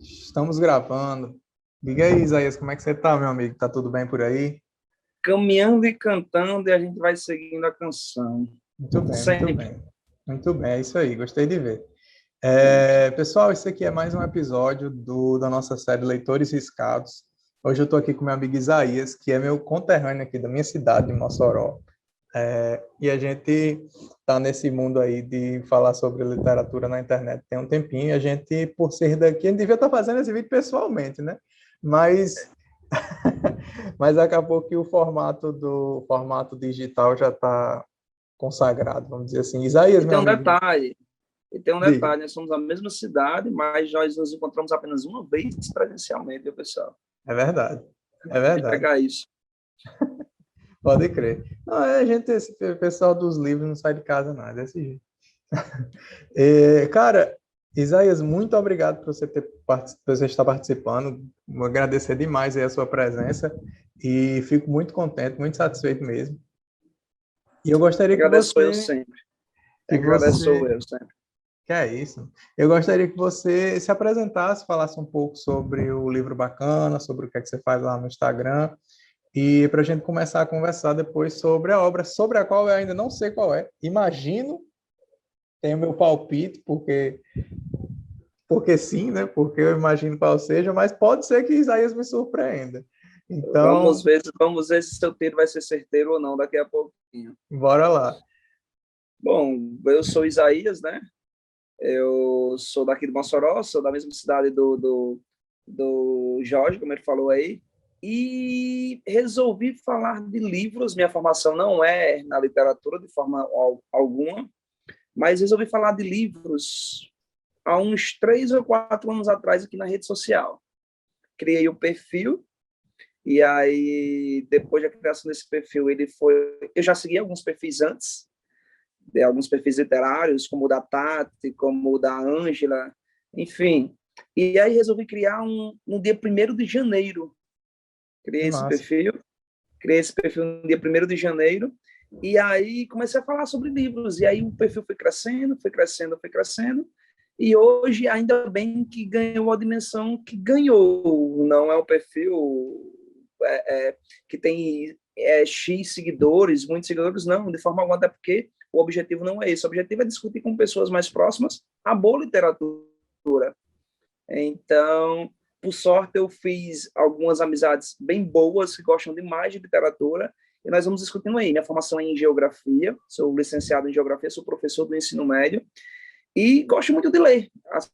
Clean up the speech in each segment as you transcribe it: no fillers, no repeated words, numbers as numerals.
Estamos gravando. Diga aí, Isaías, como é que você tá, meu amigo? Tá tudo bem por aí? Caminhando e cantando, e a gente vai seguindo a canção. Muito bem, muito Sempre. bem. Muito bem, é isso aí, gostei de ver. Pessoal, esse aqui é mais um episódio da nossa série Leitores Riscados. Hoje eu estou aqui com meu amigo Isaías, que é meu conterrâneo aqui da minha cidade, de Mossoró. E a gente está nesse mundo aí de falar sobre literatura na internet tem um tempinho, e a gente, por ser daqui, a gente devia estar fazendo esse vídeo pessoalmente, né? Mas, mas acabou que o formato digital já está consagrado, vamos dizer assim. Isaías, E meu tem um amigo, detalhe, diga. nós somos da mesma cidade, mas nós nos encontramos apenas uma vez presencialmente, viu, pessoal? É verdade, é De verdade. pegar isso. Pode crer. Não, esse pessoal dos livros não sai de casa, não, é desse jeito. Cara, Isaías, muito obrigado por você estar participando. Vou agradecer demais aí a sua presença e fico muito contente, muito satisfeito mesmo. E eu gostaria que Agradeço eu você, sempre. que Agradeço você, eu sempre. que é isso. Eu gostaria que você se apresentasse, falasse um pouco sobre o livro bacana, sobre o que é que você faz lá no Instagram, e para a gente começar a conversar depois sobre a obra, sobre a qual eu ainda não sei qual é. Imagino, tenho meu palpite, porque sim, né? Porque eu imagino qual seja, mas pode ser que Isaías me surpreenda. Então, Vamos ver se seu tiro vai ser certeiro ou não daqui a pouquinho. bora lá. Bom, eu sou Isaías, né? Eu sou daqui de Mossoró, sou da mesma cidade do Jorge, como ele falou aí, e resolvi falar de livros. Minha formação não é na literatura de forma alguma, mas resolvi falar de livros há uns 3 ou 4 anos atrás aqui na rede social. Criei o perfil, e aí, depois da criação desse perfil, ele foi. Eu já segui alguns perfis antes, de alguns perfis literários, como o da Tati, como o da Ângela, enfim. E aí resolvi criar no dia 1º de janeiro. Que Criei esse massa. perfil, criei esse perfil no dia 1º de janeiro, e aí comecei a falar sobre livros, e aí o perfil foi crescendo, foi crescendo, foi crescendo, e hoje, ainda bem que ganhou a dimensão que ganhou. Não é um perfil que tem X seguidores, muitos seguidores, não, de forma alguma, até porque o objetivo não é esse. O objetivo é discutir com pessoas mais próximas a boa literatura. Então, por sorte, eu fiz algumas amizades bem boas que gostam demais de literatura, e nós vamos discutindo aí. Minha formação é em geografia, sou licenciado em geografia, sou professor do ensino médio, e gosto muito de ler. As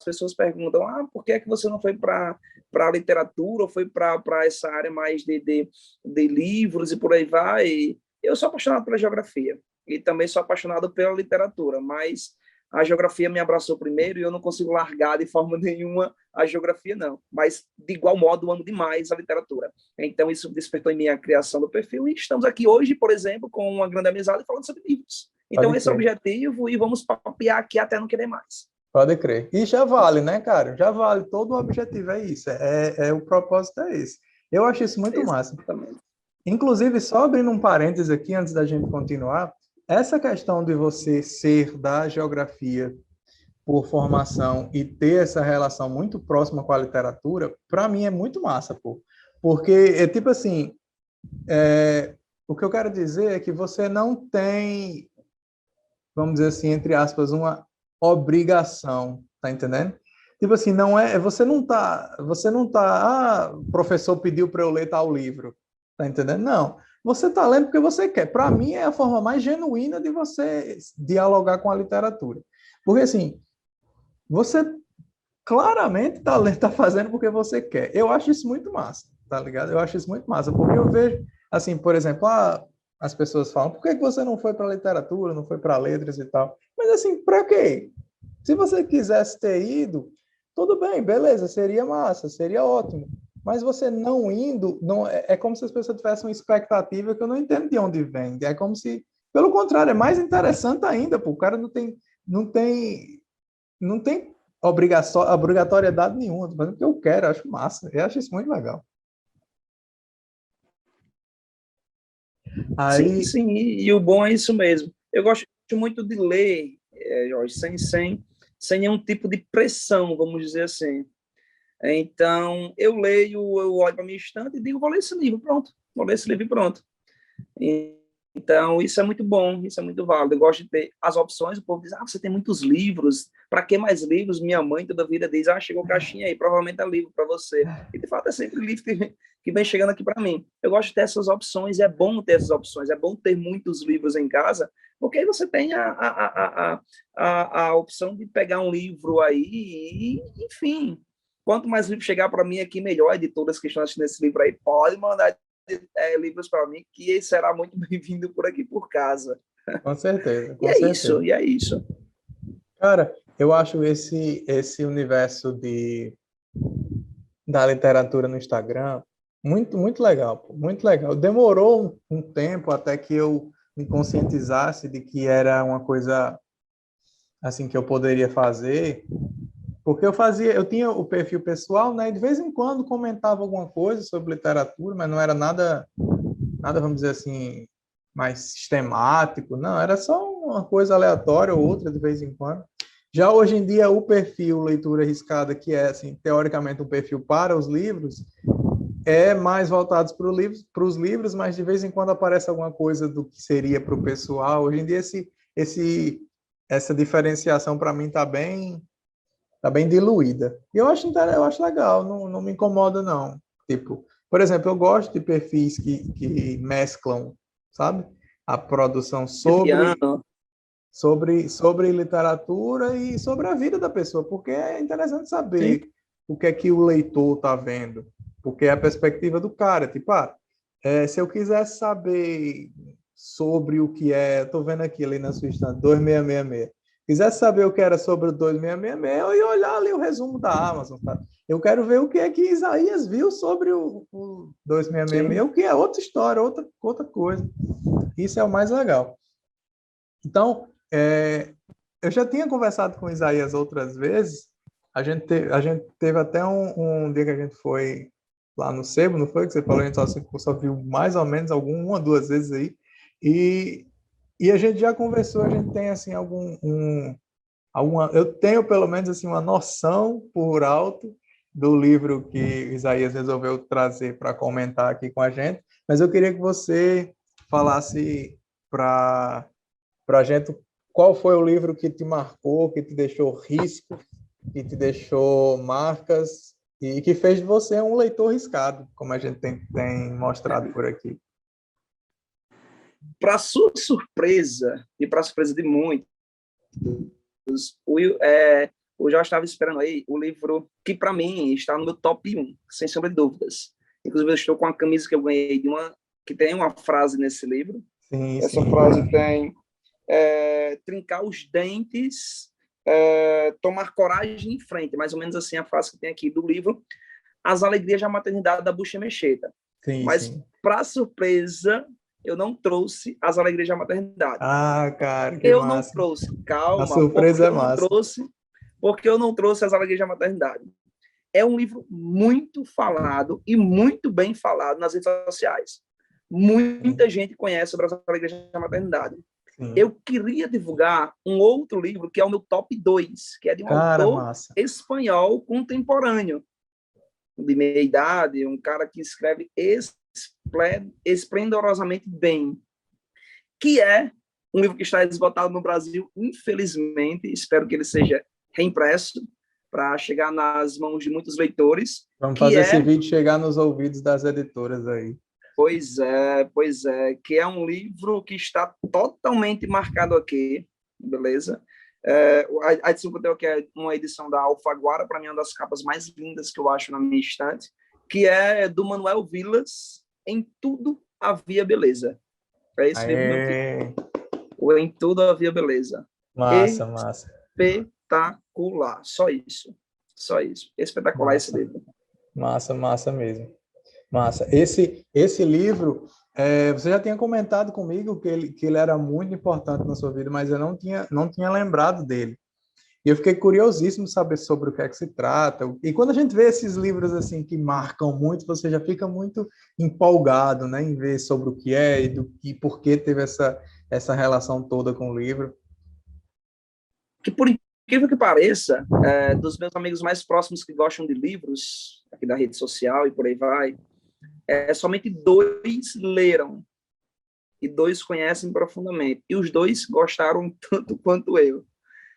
pessoas perguntam, por que é que você não foi para a literatura, ou foi para essa área mais de livros e por aí vai? E eu sou apaixonado pela geografia, e também sou apaixonado pela literatura, mas a geografia me abraçou primeiro e eu não consigo largar de forma nenhuma a geografia, não. Mas, de igual modo, amo demais a literatura. Então, isso despertou em mim a criação do perfil, e estamos aqui hoje, por exemplo, com uma grande amizade falando sobre livros. Pode Então, esse é o crer. objetivo, e vamos papear aqui até não querer mais. Pode crer. E já vale, né, cara? Já vale. Todo o objetivo é isso. O propósito é esse. Eu acho isso muito massa. Exatamente. Inclusive, só abrindo um parênteses aqui antes da gente continuar, essa questão de você ser da geografia por formação e ter essa relação muito próxima com a literatura, para mim é muito massa, pô. Porque é tipo assim, o que eu quero dizer é que você não tem, vamos dizer assim, entre aspas, uma obrigação, tá entendendo? Tipo assim, não é, você não tá, o professor pediu para eu ler tal livro, tá entendendo? Não, você tá lendo porque você quer. Para mim é a forma mais genuína de você dialogar com a literatura. Porque assim, você claramente tá fazendo porque você quer. Eu acho isso muito massa, tá ligado? Eu acho isso muito massa, porque eu vejo, assim, por exemplo, as pessoas falam, por que você não foi para literatura, não foi para letras e tal? Mas assim, para quê? Se você quisesse ter ido, tudo bem, beleza, seria massa, seria ótimo. Mas você não indo, não é como se as pessoas tivessem uma expectativa que eu não entendo de onde vem. É como se, pelo contrário, é mais interessante ainda, pô. O cara não tem não tem obrigatoriedade nenhuma, tô fazendo o que eu quero, eu acho massa, eu acho isso muito legal. Sim, Aí, sim, e o bom é isso mesmo. Eu gosto muito de ler, Jorge, sem nenhum tipo de pressão, vamos dizer assim. Então, eu leio, eu olho para a minha estante e digo, vou ler esse livro, pronto. Vou ler esse livro e pronto. Então, isso é muito bom, isso é muito válido. Eu gosto de ter as opções. O povo diz, você tem muitos livros, para que mais livros? Minha mãe toda a vida diz, chegou caixinha aí, provavelmente é livro para você. E, de fato, é sempre livro que vem chegando aqui para mim. Eu gosto de ter essas opções, é bom ter essas opções, é bom ter muitos livros em casa, porque aí você tem a opção de pegar um livro aí e, enfim, quanto mais livro chegar para mim aqui, melhor. Editoras que estão assistindo esse livro aí, pode mandar livros para mim, que será muito bem-vindo por aqui por casa. Com certeza, E com é isso, certeza. e é isso. Cara, eu acho esse universo da literatura no Instagram muito, muito legal, pô, muito legal. Demorou um tempo até que eu me conscientizasse de que era uma coisa assim que eu poderia fazer, porque eu tinha o perfil pessoal, né, e de vez em quando comentava alguma coisa sobre literatura, mas não era nada, vamos dizer assim, mais sistemático, não, era só uma coisa aleatória ou outra de vez em quando. Já hoje em dia, o perfil Leitura Arriscada, que é, assim, teoricamente um perfil para os livros, é mais voltado para os livros, mas de vez em quando aparece alguma coisa do que seria para o pessoal. Hoje em dia, essa diferenciação, para mim, tá bem diluída. E eu acho legal, não me incomoda, não. Tipo, por exemplo, eu gosto de perfis que mesclam, sabe? A produção Piano, sobre literatura e sobre a vida da pessoa, porque é interessante sim, saber o que é que o leitor está vendo, porque é a perspectiva do cara. Tipo, se eu quisesse saber sobre o que é, estou vendo aqui ali na sua estante, 2666. Quisesse saber o que era sobre o 2666, eu ia olhar ali o resumo da Amazon, tá? Eu quero ver o que é que Isaías viu sobre o 2666, sim. o que é outra história, outra coisa. Isso é o mais legal. Então, eu já tinha conversado com o Isaías outras vezes. A gente teve até um dia que a gente foi lá no Sebo, não foi? Que você falou, a gente só viu mais ou menos uma, duas vezes aí. E, e a gente já conversou, a gente tem assim eu tenho pelo menos assim uma noção por alto do livro que Isaías resolveu trazer para comentar aqui com a gente, mas eu queria que você falasse para a gente qual foi o livro que te marcou, que te deixou risco, que te deixou marcas e que fez de você um leitor riscado, como a gente tem mostrado por aqui. Para sua surpresa, e para surpresa de muitos, eu já estava esperando aí o livro que, para mim, está no meu top 1, sem sombra de dúvidas. Inclusive, eu estou com a camisa que eu ganhei que tem uma frase nesse livro. Sim, Essa sim. frase tem trincar os dentes, tomar coragem em frente, mais ou menos assim a frase que tem aqui do livro As Alegrias da Maternidade da Bucha Mecheta. Sim, Mas, sim. para surpresa, eu não trouxe As Alegrias da Maternidade. Ah, cara, que Eu não massa. trouxe, A calma, surpresa é massa. porque eu não trouxe As Alegrias da Maternidade. É um livro muito falado e muito bem falado nas redes sociais. Muita Sim, gente conhece sobre As Alegrias da Maternidade. sim. Eu queria divulgar um outro livro que é o meu top 2, que é de um Cara, autor massa. espanhol contemporâneo, de meia idade, um cara que escreve esplendorosamente bem, que é um livro que está esgotado no Brasil, infelizmente. Espero que ele seja reimpresso para chegar nas mãos de muitos leitores, Vamos que fazer esse é, vídeo chegar nos ouvidos das editoras aí. que é um livro que está totalmente marcado aqui, beleza? A edição que eu tenho aqui é uma edição da Alfaguara, para mim é uma das capas mais lindas que eu acho na minha estante, que é do Manuel Vilas, Em Tudo Havia Beleza. É esse livro meu título. Aê, O Em Tudo Havia Beleza. massa, massa, Espetacular. Só isso. Só isso. Espetacular esse massa, livro. massa mesmo. Massa. Esse livro, você já tinha comentado comigo que ele era muito importante na sua vida, mas eu não tinha lembrado dele. E eu fiquei curiosíssimo saber sobre o que é que se trata. E quando a gente vê esses livros assim que marcam muito, você já fica muito empolgado, né, em ver sobre o que é e por que teve essa relação toda com o livro. Que por incrível que pareça, dos meus amigos mais próximos que gostam de livros, aqui da rede social e por aí vai, somente 2 leram e 2 conhecem profundamente. E os 2 gostaram tanto quanto eu.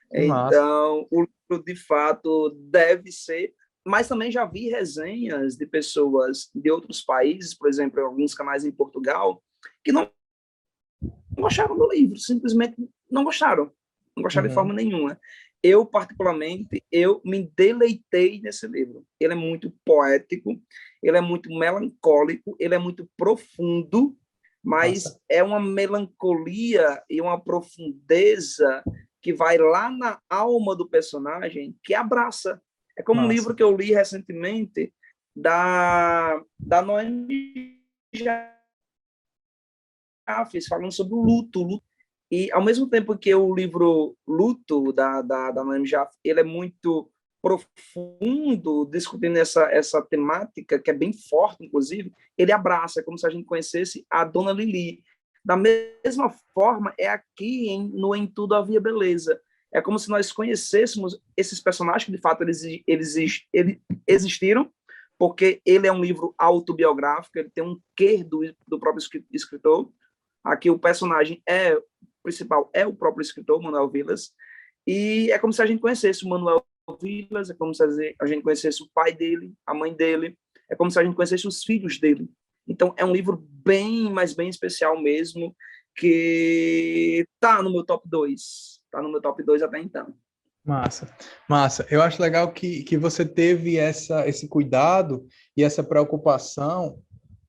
Que massa. Então, o livro, de fato, deve ser... Mas também já vi resenhas de pessoas de outros países, por exemplo, em alguns canais em Portugal, que não gostaram do livro, simplesmente não gostaram. Não gostaram de forma Uhum. nenhuma. Eu, particularmente, eu me deleitei nesse livro. Ele é muito poético, ele é muito melancólico, ele é muito profundo, Massa. mas é uma melancolia e uma profundeza que vai lá na alma do personagem, que abraça. É como um livro Massa. que eu li recentemente da Noemi Jafes, falando sobre o luto. E, ao mesmo tempo que o livro Luto, da Noemi Jaffe, ele é muito profundo, discutindo essa temática, que é bem forte, inclusive, ele abraça, é como se a gente conhecesse a Dona Lili. Da mesma forma, é aqui no Em Tudo Havia Beleza. É como se nós conhecêssemos esses personagens, que de fato eles existiram, porque ele é um livro autobiográfico, ele tem um quê do próprio escritor. Aqui o personagem principal é o próprio escritor, Manuel Vilas, e é como se a gente conhecesse o Manuel Vilas, é como se a gente conhecesse o pai dele, a mãe dele, é como se a gente conhecesse os filhos dele. Então, é um livro bem, mas bem especial mesmo, que tá no meu top 2. Tá no meu top 2 até então. Massa, massa. Eu acho legal que você teve esse cuidado e essa preocupação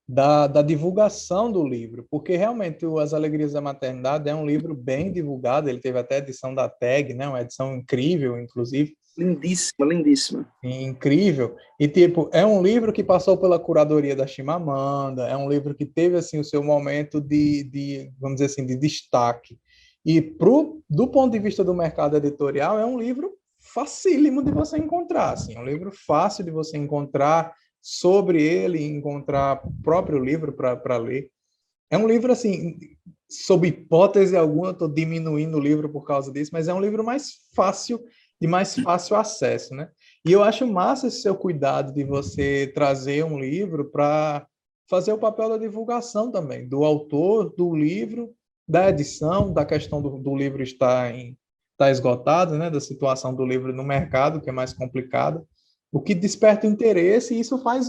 da divulgação do livro, porque realmente As Alegrias da Maternidade é um livro bem divulgado, ele teve até edição da TAG, né? Uma edição incrível, inclusive, Lindíssima, lindíssima. incrível, e tipo, é um livro que passou pela curadoria da Chimamanda, é um livro que teve assim o seu momento vamos dizer assim, de destaque. E do ponto de vista do mercado editorial, é um livro facílimo de você encontrar, assim, é um livro fácil de você encontrar sobre ele, encontrar o próprio livro para ler. É um livro assim, sob hipótese alguma, estou diminuindo o livro por causa disso, mas é um livro mais fácil, de mais fácil acesso, né? E eu acho massa esse seu cuidado de você trazer um livro para fazer o papel da divulgação também, do autor, do livro, da edição, da questão do livro estar esgotado, né? Da situação do livro no mercado, que é mais complicada, o que desperta interesse e isso faz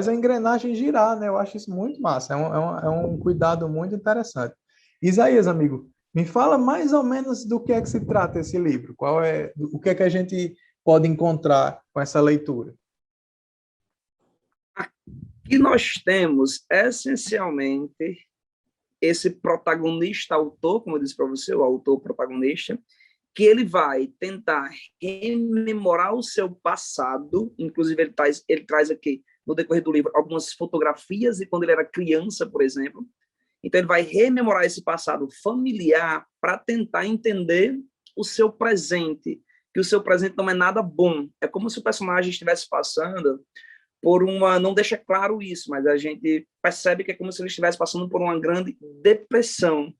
a engrenagem girar, né? Eu acho isso muito massa, é um cuidado muito interessante. Isaías, amigo, me fala mais ou menos do que é que se trata esse livro, o que é que a gente pode encontrar com essa leitura? Aqui nós temos, essencialmente, esse protagonista autor, como eu disse para você, o autor protagonista, que ele vai tentar rememorar o seu passado, inclusive ele traz aqui, no decorrer do livro, algumas fotografias de quando ele era criança, por exemplo. Então ele vai rememorar esse passado familiar para tentar entender o seu presente, que o seu presente não é nada bom. É como se o personagem estivesse passando por uma... Não deixa claro isso, mas a gente percebe que é como se ele estivesse passando por uma grande depressão.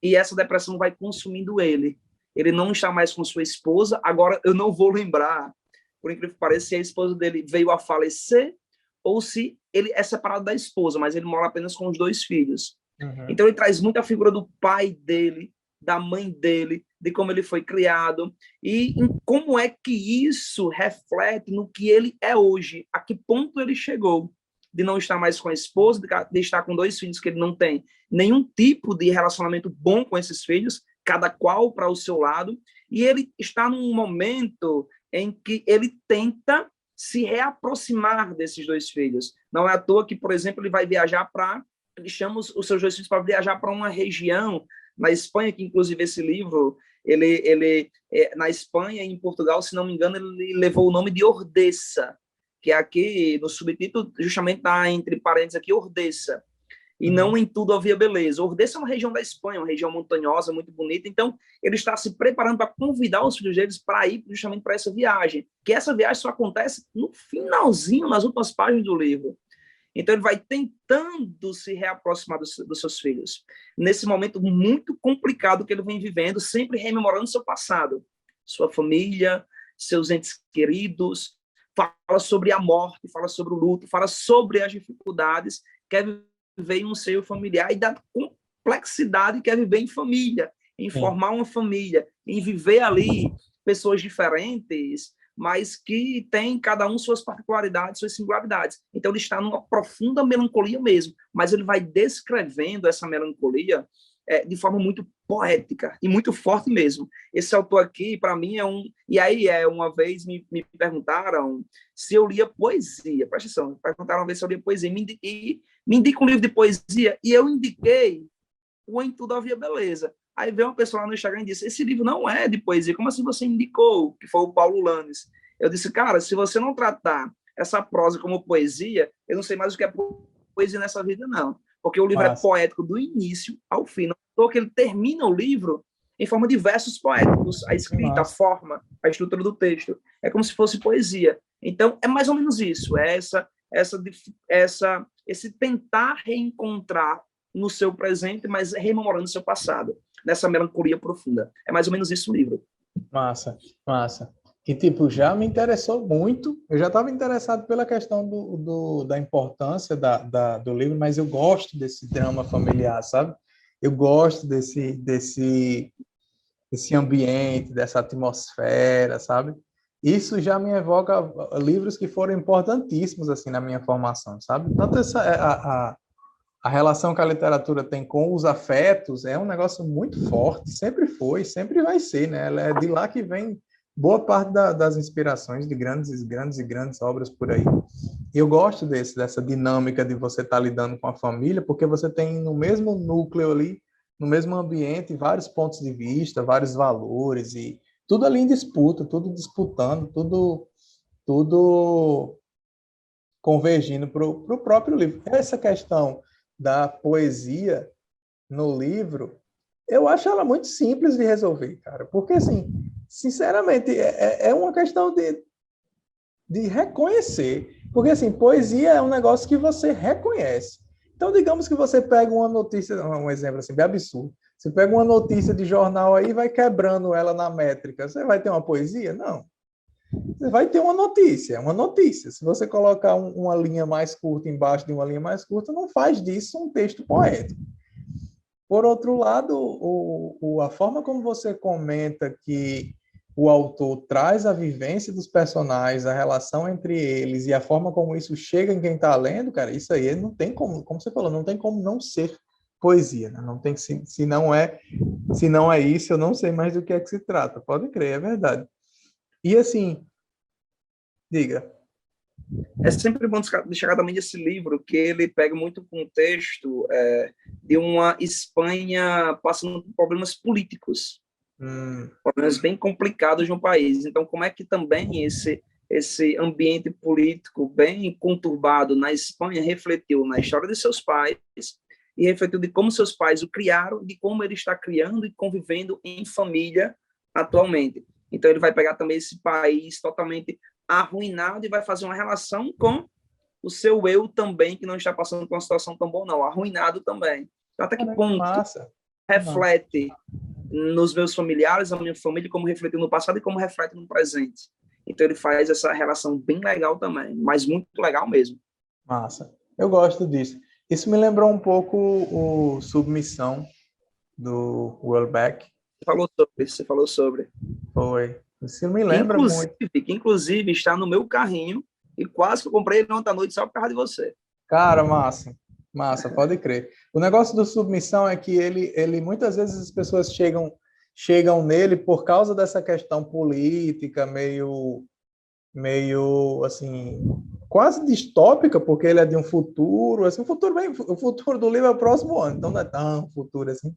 E essa depressão vai consumindo ele. Ele não está mais com sua esposa. Agora, eu não vou lembrar, por incrível que pareça, se a esposa dele veio a falecer ou se ele é separado da esposa, mas ele mora apenas com os 2 filhos. Uhum. Então, ele traz muito a figura do pai dele, da mãe dele, de como ele foi criado e em como é que isso reflete no que ele é hoje, a que ponto ele chegou de não estar mais com a esposa, de estar com 2 filhos que ele não tem nenhum tipo de relacionamento bom com esses filhos, cada qual para o seu lado, e ele está num momento em que ele tenta se reaproximar desses 2 filhos. Não é à toa que, por exemplo, ele vai viajar para... Ele chama os seus 2 filhos para viajar para uma região na Espanha, que inclusive esse livro, na Espanha e em Portugal, se não me engano, ele levou o nome de Ordesa, que aqui no subtítulo justamente está entre parênteses aqui, Ordesa, e não Uhum. Em Tudo Havia Beleza. Ordesa é uma região da Espanha, uma região montanhosa, muito bonita, então ele está se preparando para convidar os filhos deles para ir justamente para essa viagem, que essa viagem só acontece no finalzinho, nas últimas páginas do livro. Então ele vai tentando se reaproximar dos seus filhos, nesse momento muito complicado que ele vem vivendo, sempre rememorando seu passado. sua família, seus entes queridos, fala sobre a morte, fala sobre o luto, fala sobre as dificuldades, quer viver em um seio familiar e da complexidade que é viver em família, em Sim. formar uma família, em viver ali pessoas diferentes, mas que tem cada um suas particularidades, suas singularidades. Então ele está numa profunda melancolia mesmo, mas ele vai descrevendo essa melancolia de forma muito poética e muito forte mesmo. Esse autor aqui, para mim, é um... E aí, uma vez me perguntaram se eu lia poesia. Presta atenção, perguntaram uma vez se eu lia poesia. Me indica um livro de poesia, e eu indiquei o Em Tudo Havia Beleza. Aí veio uma pessoa lá no Instagram e disse, esse livro não é de poesia, como assim você indicou? Que foi o Paulo Lanes. Eu disse, cara, se você não tratar essa prosa como poesia, eu não sei mais o que é poesia nessa vida, não. Porque o livro é poético do início ao fim. Não é que ele termina o livro em forma de versos poéticos, a escrita, a forma, a estrutura do texto. É como se fosse poesia. Então, é mais ou menos isso. É esse tentar reencontrar no seu presente, mas rememorando o seu passado, nessa melancolia profunda. É mais ou menos isso o livro. Massa, massa. E, tipo, já me interessou muito. Eu já estava interessado pela questão da importância do livro, mas eu gosto desse drama familiar, sabe? Eu gosto desse ambiente, dessa atmosfera, sabe? Isso já me evoca livros que foram importantíssimos, assim, na minha formação, sabe? Tanto a relação que a literatura tem com os afetos é um negócio muito forte, sempre foi, sempre vai ser, né? É de lá que vem boa parte das inspirações de grandes obras por aí. E eu gosto dessa dinâmica de você estar lidando com a família, porque você tem no mesmo núcleo ali, no mesmo ambiente, vários pontos de vista, vários valores, e tudo ali em disputa, tudo disputando, tudo convergindo para o próprio livro. Essa questão da poesia no livro, eu acho ela muito simples de resolver, cara. Porque, assim, sinceramente, é uma questão de reconhecer. Porque, assim, poesia é um negócio que você reconhece. Então, digamos que você pega uma notícia, um exemplo assim, bem absurdo. Você pega uma notícia de jornal aí e vai quebrando ela na métrica. Você vai ter uma poesia? Não. Você vai ter uma notícia, é uma notícia. Se você colocar uma linha mais curta embaixo de uma linha mais curta, não faz disso um texto poético. Por outro lado, a forma como você comenta que o autor traz a vivência dos personagens, a relação entre eles e a forma como isso chega em quem está lendo, cara, isso aí não tem como você falou, não tem como não ser poesia, né? Não tem, se não é isso, eu não sei mais do que é que se trata. Pode crer, é verdade. E assim, diga. É sempre bom destacar também esse livro, que ele pega muito o contexto de uma Espanha passando por problemas políticos, problemas bem complicados no país. Então, como é que também esse ambiente político bem conturbado na Espanha refletiu na história de seus pais e refletiu de como seus pais o criaram, de como ele está criando e convivendo em família atualmente. Então, ele vai pegar também esse país totalmente arruinado e vai fazer uma relação com o seu eu também, que não está passando por uma situação tão boa, não, arruinado também. Então, até que ponto reflete nos meus familiares, na minha família, como refletiu no passado e como reflete no presente. Então, ele faz essa relação bem legal também, mas muito legal mesmo. Massa. Eu gosto disso. Isso me lembrou um pouco o Submissão, do Welbeck. Você falou sobre. Foi. Isso me lembra muito. Que inclusive está no meu carrinho e quase que eu comprei ele ontem à noite só por causa de você. Cara, massa. Massa, pode crer. O negócio do Submissão é que ele muitas vezes as pessoas chegam nele por causa dessa questão política, meio assim, quase distópica, porque ele é de um futuro, assim, o futuro do livro é o próximo ano, então não é tão futuro assim.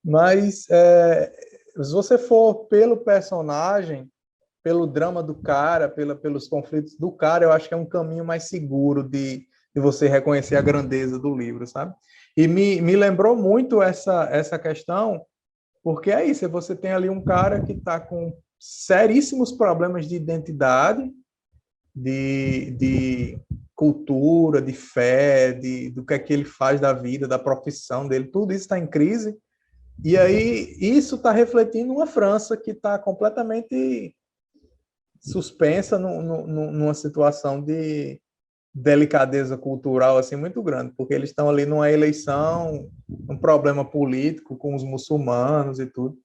Mas se você for pelo personagem, pelo drama do cara, pelos conflitos do cara, eu acho que é um caminho mais seguro de você reconhecer a grandeza do livro, sabe? E me lembrou muito essa questão, porque é isso, você tem ali um cara que está com seríssimos problemas de identidade, de cultura, de fé, do que é que ele faz da vida, da profissão dele, tudo isso está em crise, E aí, isso está refletindo uma França que está completamente suspensa numa situação de delicadeza cultural assim muito grande, porque eles estão ali numa eleição, um problema político com os muçulmanos e tudo.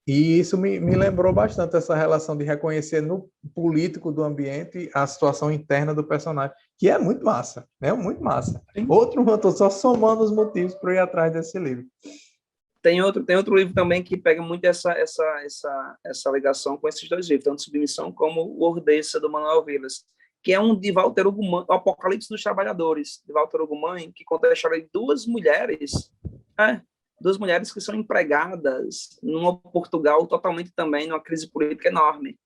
E isso me lembrou bastante essa relação de reconhecer no político do ambiente a situação interna do personagem, que é muito massa, né? Muito massa. Sim. Outro, eu estou só somando os motivos para ir atrás desse livro. Tem outro livro também que pega muito essa ligação com esses dois livros, tanto Submissão como o Ordessa, do Manuel Vilas, que é um de Walter Ugumãe, o Apocalipse dos Trabalhadores, de Walter Ugumãe, que conta a história de duas mulheres que são empregadas num Portugal totalmente também numa crise política enorme.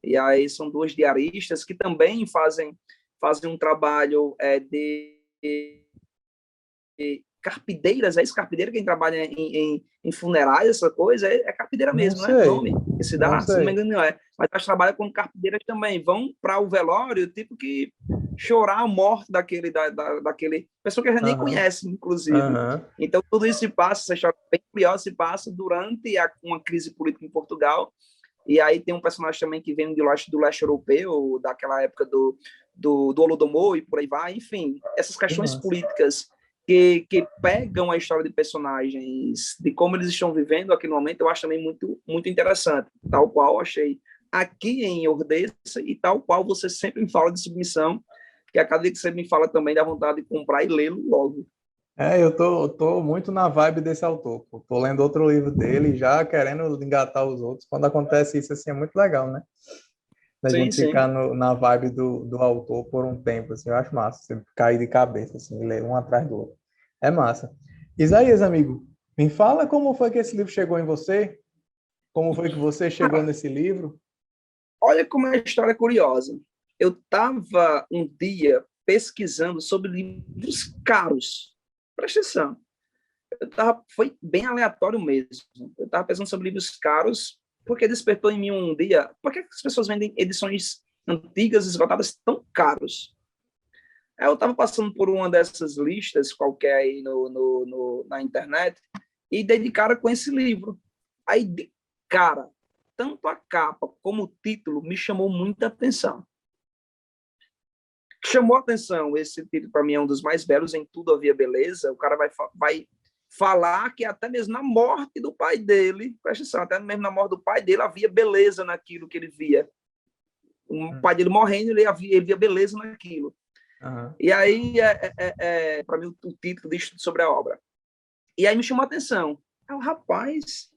E aí são duas diaristas que também fazem um trabalho de carpideiras, é isso? Carpideira, quem trabalha em funerais, essa coisa, é carpideira Não mesmo, né? sei, Nome que se não dá, se não me sei. engano, não é. Mas elas trabalham com carpideiras também, vão para o velório, tipo que chorar a morte daquele pessoa que a gente nem Aham, conhece, inclusive. aham, Então, tudo isso se passa, essa história bem curiosa se passa durante uma crise política em Portugal. E aí tem um personagem também que vem do leste europeu, daquela época do Holodomor e por aí vai. Enfim, essas que questões massa. políticas que pegam a história de personagens, de como eles estão vivendo aqui no momento, eu acho também muito, muito interessante. Tal qual achei aqui em Ordessa e tal qual você sempre me fala de Submissão, que a cada dia que você me fala também dá vontade de comprar e lê-lo logo. É, eu tô muito na vibe desse autor, pô. Tô lendo outro livro dele e já querendo engatar os outros. Quando acontece isso, assim, é muito legal, né? Da Sim, gente ficar sim. na vibe do autor por um tempo, assim, eu acho massa. Você cair de cabeça, assim, ler um atrás do outro. É massa. Isaías, amigo, me fala como foi que esse livro chegou em você? Como foi que você chegou Cara, nesse livro? olha como é a história curiosa. Eu estava um dia pesquisando sobre livros caros. Presta atenção. Foi bem aleatório mesmo. Eu estava pensando sobre livros caros, porque despertou em mim um dia, por que as pessoas vendem edições antigas, esgotadas, tão caros? Aí eu estava passando por uma dessas listas qualquer aí na internet e dei de cara com esse livro. Aí, de cara, tanto a capa como o título me chamou muita atenção. Chamou a atenção, esse título para mim é um dos mais belos, Em Tudo Havia Beleza. O cara vai falar que até mesmo na morte do pai dele, presta atenção, até mesmo na morte do pai dele havia beleza naquilo que ele via. O pai dele morrendo, ele via beleza naquilo. Aham. E aí, para mim, o título diz sobre a obra. E aí me chamou a atenção. Rapaz,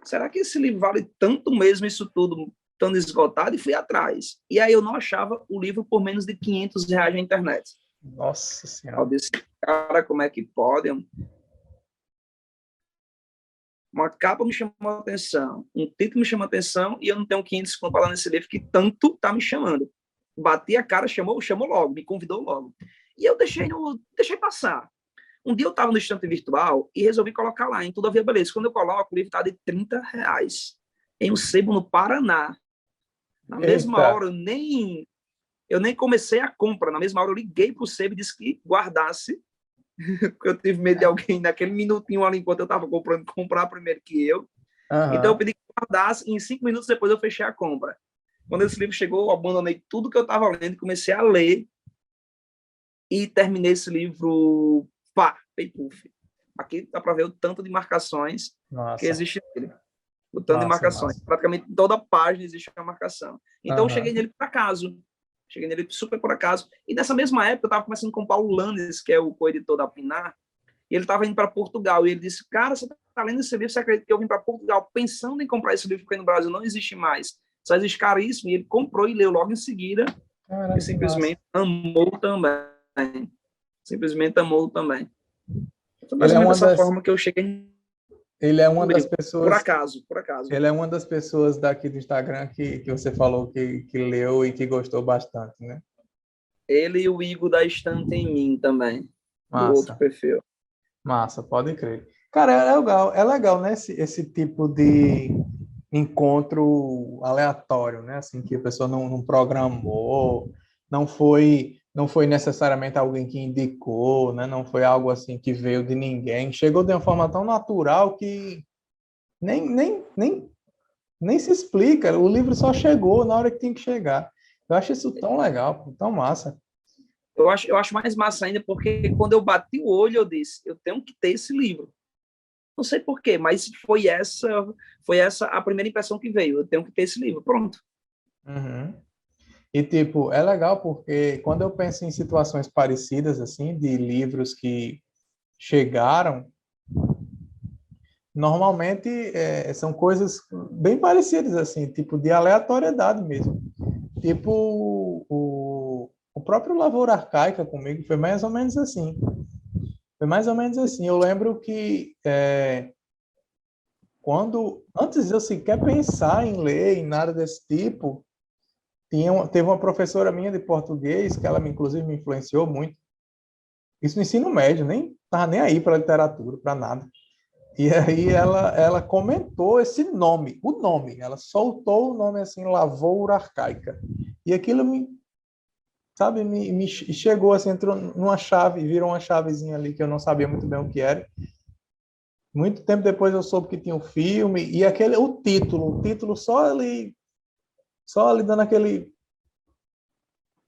será que esse livro vale tanto mesmo isso tudo, tão esgotado? E fui atrás. E aí eu não achava o livro por menos de R$ 500 na internet. Nossa Eu Senhora. disse, cara, como é que pode? Uma capa me chamou a atenção, um título me chamou a atenção e eu não tenho 500 conto para lá nesse livro que tanto tá me chamando. Bati a cara, chamou logo, me convidou logo. E eu deixei passar. Um dia eu estava no estante virtual e resolvi colocar lá, em Tudo Havia Beleza. Quando eu coloco, o livro está de R$ 30, em um sebo no Paraná. Na mesma Eita. hora, eu nem comecei a compra. Na mesma hora, eu liguei para o sebo e disse que guardasse, porque eu tive medo de alguém, naquele minutinho ali, enquanto eu estava comprando, comprar primeiro que eu. Então, eu Aham. pedi que guardasse e em 5 minutos depois eu fechei a compra. Quando esse livro chegou, eu abandonei tudo que eu estava lendo e comecei a ler e terminei esse livro, pá, pei puf. Aqui dá para ver o tanto de marcações que Nossa. existe nele. O tanto de Massa, marcações. massa. Praticamente toda página existe uma marcação. Então, eu cheguei Aham. nele por acaso. Cheguei nele super por acaso. E nessa mesma época, eu estava conversando com o Paulo Landes, que é o co-editor da Pinar, e ele estava indo para Portugal. E ele disse, cara, você está lendo esse livro, você acredita que eu vim para Portugal pensando em comprar esse livro, porque no Brasil não existe mais. Só existe caríssimo. E ele comprou e leu logo em seguida. E Caralho, que massa. simplesmente amou também. Simplesmente amou também. Foi mais Ele ou é menos uma dessa das, forma que eu cheguei ele é uma no das livro. Por pessoas, acaso, por acaso. ele é uma das pessoas daqui do Instagram que você falou que leu e que gostou bastante, né? Ele e o Igor da Estante em Mim também, do outro Massa, perfil. massa, pode crer. Cara, é legal, né? Esse tipo de encontro aleatório, né? Assim, que a pessoa não programou, não foi necessariamente alguém que indicou, né? Não foi algo assim que veio de ninguém. Chegou de uma forma tão natural nem se explica. O livro só chegou na hora que tinha que chegar. Eu acho isso tão legal, tão massa. Eu acho mais massa ainda porque quando eu bati o olho, eu disse, eu tenho que ter esse livro. Não sei por quê, mas foi essa a primeira impressão que veio. Eu tenho que ter esse livro, pronto. Uhum. E, tipo, é legal porque quando eu penso em situações parecidas, assim, de livros que chegaram, normalmente são coisas bem parecidas, assim, tipo, de aleatoriedade mesmo. Tipo, o próprio Lavoura Arcaica comigo foi mais ou menos assim. Foi mais ou menos assim. Eu lembro que antes de eu sequer pensar em ler, em nada desse tipo, teve uma professora minha de português, que ela inclusive me influenciou muito. Isso no ensino médio, nem estava nem aí para literatura, para nada. E aí ela comentou esse nome, o nome, ela soltou o nome assim, Lavoura Arcaica. E aquilo sabe, me chegou assim, entrou numa chave, virou uma chavezinha ali que eu não sabia muito bem o que era. Muito tempo depois eu soube que tinha um filme e o título só ali dando aquele.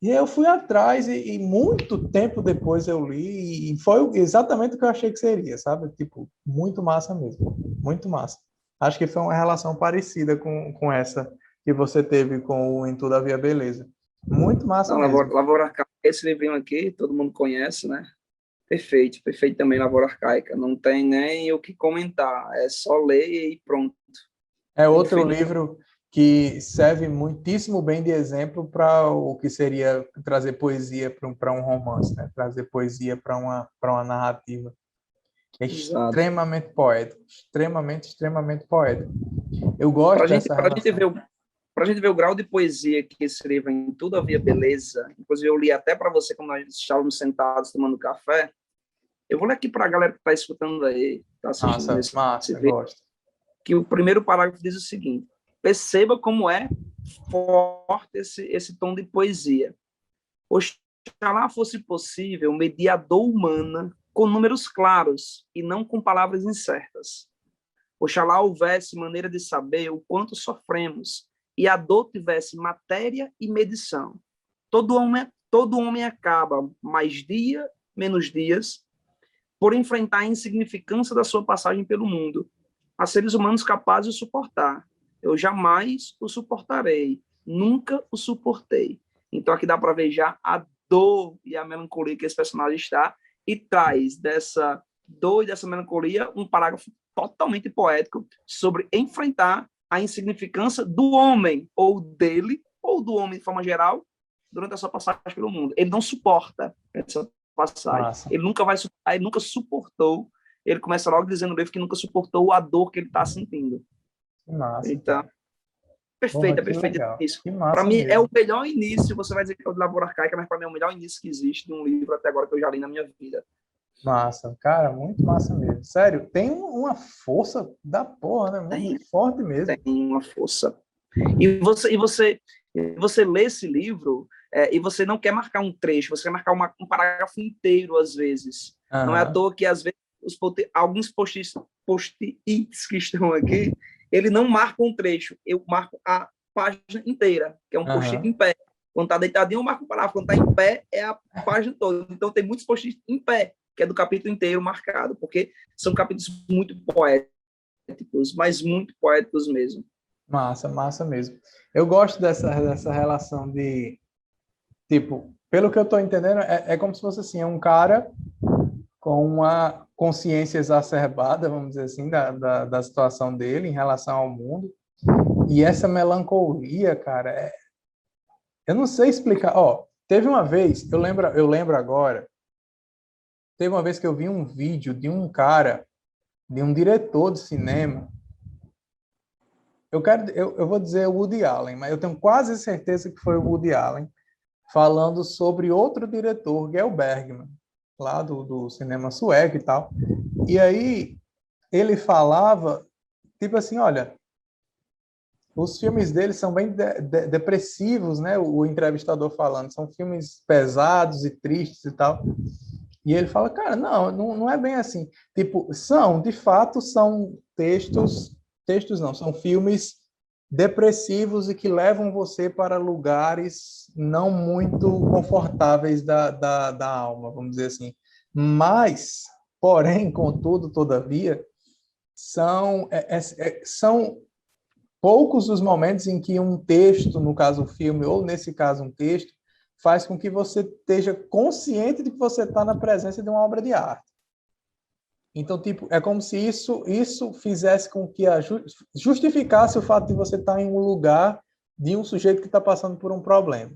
E aí eu fui atrás e muito tempo depois eu li e foi exatamente o que eu achei que seria, sabe? Tipo, muito massa mesmo, muito massa. Acho que foi uma relação parecida com essa que você teve com o Em Tudo Havia Beleza. Muito massa Não, mesmo. Lavoura Arcaica, esse livrinho aqui, todo mundo conhece, né? Perfeito, perfeito também, Lavoura Arcaica. Não tem nem o que comentar, é só ler e pronto. É outro Perfeito. livro que serve muitíssimo bem de exemplo para o que seria trazer poesia para um romance, né? Trazer poesia para uma narrativa. É Exato. extremamente poético, extremamente, extremamente poético. Eu gosto Para gente, dessa a gente relação. ver para a gente ver o grau de poesia que esse livro em Tudo Havia Beleza, inclusive eu li até para você quando nós estávamos sentados tomando café. Eu vou ler aqui para a galera que está escutando aí, está assistindo Massa, esse massa, vídeo, gosto. que o primeiro parágrafo diz o seguinte: perceba como é forte esse tom de poesia. Oxalá fosse possível medir a dor humana com números claros e não com palavras incertas. Oxalá houvesse maneira de saber o quanto sofremos e a dor tivesse matéria e medição. Todo homem acaba, mais dia, menos dias, por enfrentar a insignificância da sua passagem pelo mundo. Há seres humanos capazes de suportar. Eu jamais o suportarei. Nunca o suportei. Então aqui dá para ver já a dor e a melancolia que esse personagem está e traz dessa dor e dessa melancolia um parágrafo totalmente poético sobre enfrentar a insignificância do homem ou dele ou do homem de forma geral durante a sua passagem pelo mundo. Ele não suporta essa passagem. Massa, Ele nunca vai suportar, ele nunca suportou. Ele começa logo dizendo no livro que nunca suportou a dor que ele está sentindo. que massa, Então, cara. Porra, perfeita, que perfeita legal. isso. Que Para massa mim é o mesmo. melhor início. Você vai dizer que é o de Lavoura Arcaica, mas para mim é o melhor início que existe de um livro até agora que eu já li na minha vida. Massa, cara, muito massa mesmo. Sério, tem uma força da porra, né? Muito Tem, forte mesmo. tem uma força. Você lê esse livro e você não quer marcar um trecho, você quer marcar um parágrafo inteiro às vezes. Não é à Aham, toa que às vezes alguns post-its que estão aqui, ele não marca um trecho, eu marco a página inteira, que é um post-it em aham. pé. Quando está deitadinho, eu marco um parágrafo. Quando está em pé, é a página toda. Então tem muitos post-its em pé, que é do capítulo inteiro marcado, porque são capítulos muito poéticos, mas muito poéticos mesmo. Massa, massa mesmo. Eu gosto dessa relação de, tipo, pelo que eu tô entendendo, é como se fosse assim, é um cara com uma consciência exacerbada, vamos dizer assim, da situação dele em relação ao mundo. E essa melancolia, cara, eu não sei explicar. Ó, teve uma vez, eu lembro agora, teve uma vez que eu vi um vídeo de um cara, de um diretor de cinema. Eu vou dizer o Woody Allen, mas eu tenho quase certeza que foi o Woody Allen falando sobre outro diretor, Gel Bergman, lá do cinema sueco e tal. E aí ele falava, tipo assim, olha, os filmes dele são bem depressivos, né? O entrevistador falando, são filmes pesados e tristes e tal. E ele fala, cara, não é bem assim. Tipo, de fato, são textos textos não, são filmes depressivos e que levam você para lugares não muito confortáveis da alma, vamos dizer assim. Mas, porém, contudo, todavia, são poucos os momentos em que um texto, no caso um filme, ou nesse caso um texto, faz com que você esteja consciente de que você está na presença de uma obra de arte. Então, tipo, é como se isso fizesse com que justificasse o fato de você estar em um lugar de um sujeito que está passando por um problema.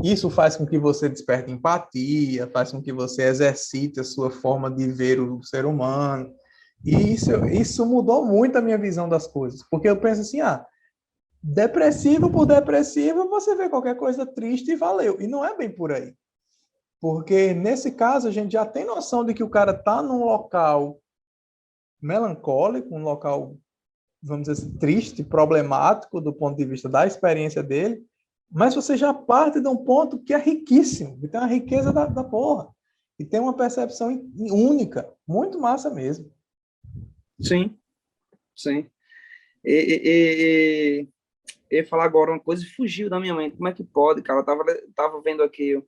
Isso faz com que você desperte empatia, faz com que você exercite a sua forma de ver o ser humano. E isso mudou muito a minha visão das coisas. Porque eu penso assim, depressivo por depressivo, você vê qualquer coisa triste e valeu. E não é bem por aí. Porque, nesse caso, a gente já tem noção de que o cara está num local melancólico, um local, vamos dizer assim, triste, problemático do ponto de vista da experiência dele, mas você já parte de um ponto que é riquíssimo, que tem uma riqueza da porra, e tem uma percepção única, muito massa mesmo. Sim, sim. Eu ia falar agora uma coisa e fugiu da minha mente. Como é que pode, cara? Eu tava vendo aqui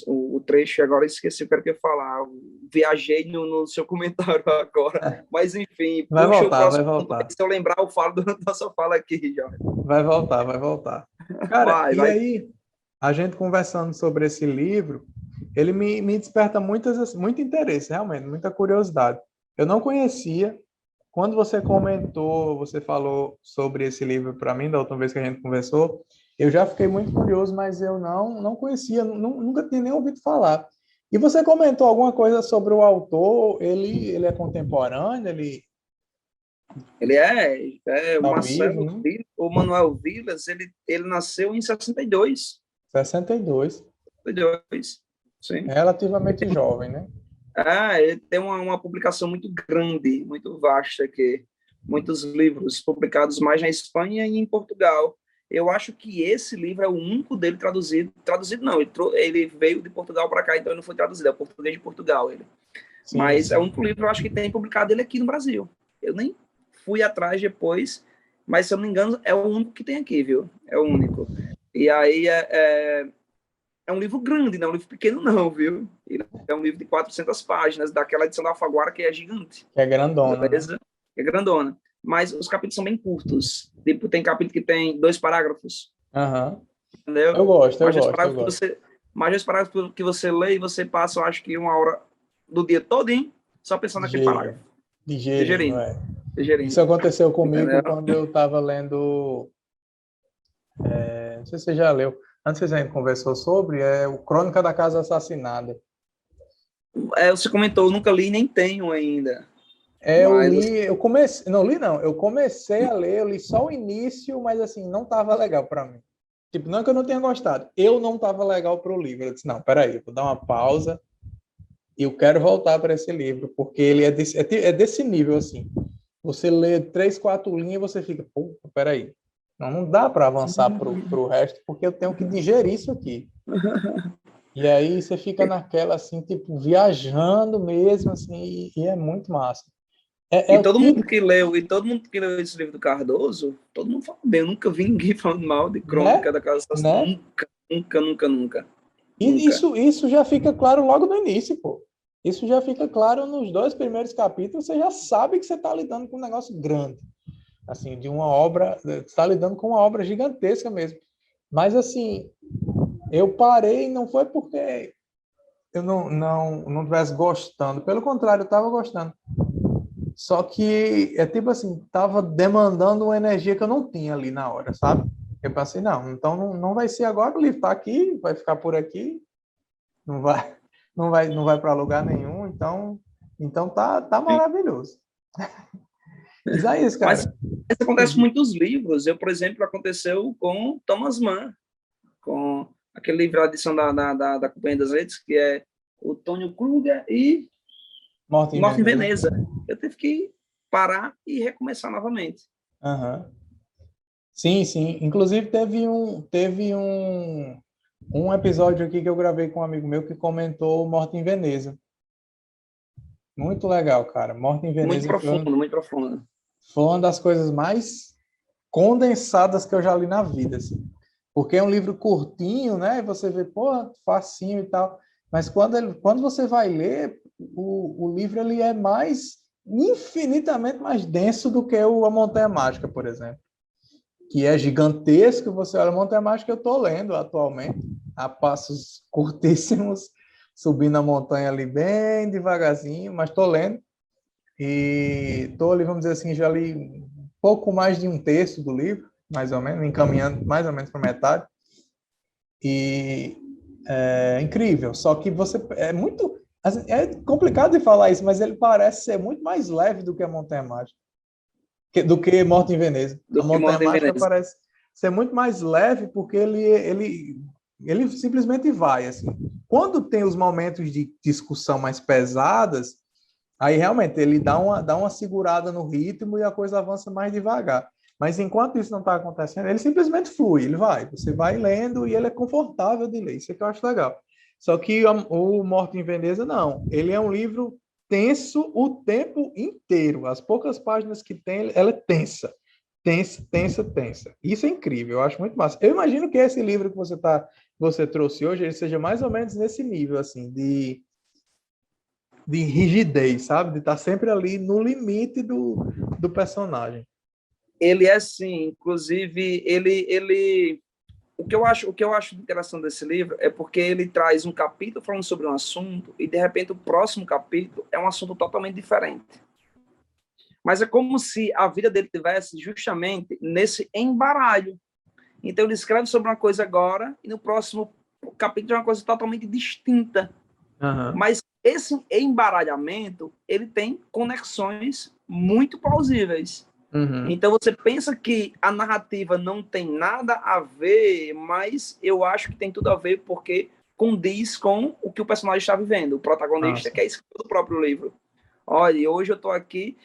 o trecho e agora esqueci o que eu ia falar. Viajei no seu comentário agora. Mas, enfim, Vai puxa o voltar, vai próximo ponto. voltar. Se eu lembrar, eu falo durante a nossa fala aqui, já. Vai voltar, vai voltar. Cara, Vai, e vai. aí, a gente conversando sobre esse livro, ele me desperta muito interesse, realmente, muita curiosidade. Eu não conhecia. Quando você comentou, você falou sobre esse livro para mim, da última vez que a gente conversou, eu já fiquei muito curioso, mas eu não conhecia, nunca tinha nem ouvido falar. E você comentou alguma coisa sobre o autor? Ele é contemporâneo? Ele é o Tá vivo, Marcelo, né? o Manuel Vilas, ele nasceu em 62. 62. 62, sim. Relativamente jovem, né? Ele tem uma publicação muito grande, muito vasta aqui. Muitos livros publicados mais na Espanha e em Portugal. Eu acho que esse livro é o único dele traduzido. Traduzido não, ele veio de Portugal para cá, então ele não foi traduzido, é o português de Portugal. Sim, Mas é o sim. único livro, eu acho que tem publicado ele aqui no Brasil. Eu nem fui atrás depois, mas se eu não me engano, é o único que tem aqui, viu? É o único. E aí é um livro grande, não é um livro pequeno, não, viu? Ele é um livro de 400 páginas, daquela edição da Alfaguara que é gigante. Que é grandona, né? Beleza? É grandona. Mas os capítulos são bem curtos. Tipo, tem capítulo que tem 2 parágrafos. Aham. Eu Entendeu? gosto, eu Mais 2 gosto, eu parágrafos que gosto. você, mais 2 parágrafos que você lê e você passa, eu acho que 1 hora do dia todo, hein? Só pensando naquele Digerindo. parágrafo. Digerindo, Digerindo. é. Isso Digerindo. aconteceu comigo Entendeu? quando eu estava lendo. Não sei se você já leu. Antes a gente conversou sobre o Crônica da Casa Assassinada. Você comentou, eu nunca li nem tenho ainda. Eu Mas li, eu comecei, não li não, eu comecei a ler, eu li só o início, mas assim, não estava legal para mim. Tipo, não é que eu não tenha gostado, eu não estava legal para o livro. Eu disse, não, peraí, eu vou dar uma pausa e eu quero voltar para esse livro, porque ele é desse nível, assim. Você lê 3, 4 linhas e você fica, pô, peraí, não dá para avançar para o resto, porque eu tenho que digerir isso aqui. E aí você fica naquela, assim, tipo, viajando mesmo, assim, e é muito massa. É E o todo mundo tipo, que leu, esse livro do Cardoso, todo mundo fala bem. Eu nunca vi ninguém falando mal de Crônica né? da Casa Assassinada. Né? Nunca, nunca, nunca, nunca. E Nunca. isso já fica claro logo no início, pô. Isso já fica claro nos 2 primeiros capítulos, você já sabe que você está lidando com um negócio grande. Assim, de uma obra, você está lidando com uma obra gigantesca mesmo. Mas, assim, eu parei, não foi porque eu não estivesse gostando. Pelo contrário, eu estava gostando. Só que é tipo assim, estava demandando uma energia que eu não tinha ali na hora, sabe? Eu pensei, não, então não vai ser agora, o livro está aqui, vai ficar por aqui, não vai, não vai para lugar nenhum, então tá Sim. maravilhoso. Isaías, Mas cara, isso acontece com muitos livros. Eu, por exemplo, aconteceu com Thomas Mann, com aquele livro, a edição da Companhia das Letras, que é o Tônio Kruger e Morte em Morte em Veneza. Veneza. Eu tive que parar e recomeçar novamente. Uhum. Sim, sim. Inclusive teve um episódio aqui que eu gravei com um amigo meu que comentou Morte em Veneza. Muito legal, cara. Morte em Muito Veneza foi profundo, muito profundo. foi uma das coisas mais condensadas que eu já li na vida, assim. Porque é um livro curtinho, né? Você vê, pô, facinho e tal. Mas quando você vai ler, o livro ele é infinitamente mais denso do que A Montanha Mágica, por exemplo. Que é gigantesco, você olha a Montanha Mágica, eu estou lendo atualmente, a passos curtíssimos, subindo a montanha ali bem devagarzinho, mas estou lendo. E estou ali, vamos dizer assim, já li um pouco mais de um terço do livro, mais ou menos, encaminhando mais ou menos para metade. E é incrível, só que você é muito... assim, é complicado de falar isso, mas ele parece ser muito mais leve do que a Montanha Mágica, do que Morte em Veneza. A do que Montanha Morte em Mágica Veneza. parece ser muito mais leve porque ele simplesmente vai, assim. Quando tem os momentos de discussão mais pesadas, aí realmente ele dá uma segurada no ritmo e a coisa avança mais devagar. Mas enquanto isso não está acontecendo, ele simplesmente flui, ele vai. Você vai lendo e ele é confortável de ler. Isso é que eu acho legal. Só que o Morte em Veneza, não. Ele é um livro tenso o tempo inteiro. As poucas páginas que tem, ela é tensa. Tensa, tensa, tensa. Isso é incrível, eu acho muito massa. Eu imagino que esse livro que você trouxe hoje, ele seja mais ou menos nesse nível, assim, de rigidez, sabe? De estar sempre ali no limite do personagem. Ele é assim, inclusive, o que eu acho interessante desse livro é porque ele traz um capítulo falando sobre um assunto e, de repente, o próximo capítulo é um assunto totalmente diferente. Mas é como se a vida dele tivesse justamente nesse embaralho. Então, ele escreve sobre uma coisa agora e no próximo capítulo é uma coisa totalmente distinta. Uhum. Mas esse embaralhamento, ele tem conexões muito plausíveis. Uhum. Então você pensa que a narrativa não tem nada a ver, mas eu acho que tem tudo a ver porque condiz com o que o personagem está vivendo. O protagonista Nossa. que é escritor do próprio livro. Olha, hoje eu estou aqui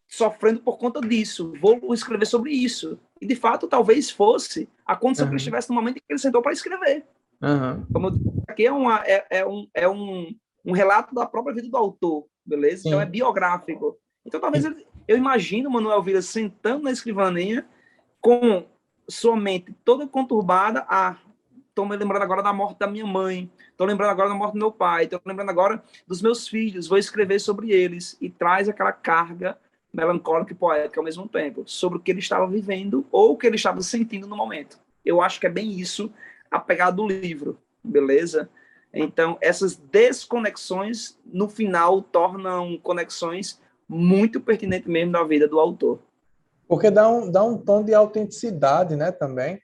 sofrendo por conta disso. Vou escrever sobre isso. E de fato, talvez fosse a condição que ele Uhum. estivesse no momento em que ele sentou para escrever. Uhum. Como eu disse, aqui um relato da própria vida do autor, beleza? Então é Sim. biográfico. Então talvez eu imagino o Manuel Vila sentando na escrivaninha com sua mente toda conturbada. Ah, estou me lembrando agora da morte da minha mãe, estou lembrando agora da morte do meu pai, estou lembrando agora dos meus filhos, vou escrever sobre eles. E traz aquela carga melancólica e poética ao mesmo tempo, sobre o que ele estava vivendo ou o que ele estava sentindo no momento. Eu acho que é bem isso a pegada do livro, beleza? Então, essas desconexões, no final, tornam conexões muito pertinentes mesmo da vida do autor. Porque dá um tom de autenticidade, né, também.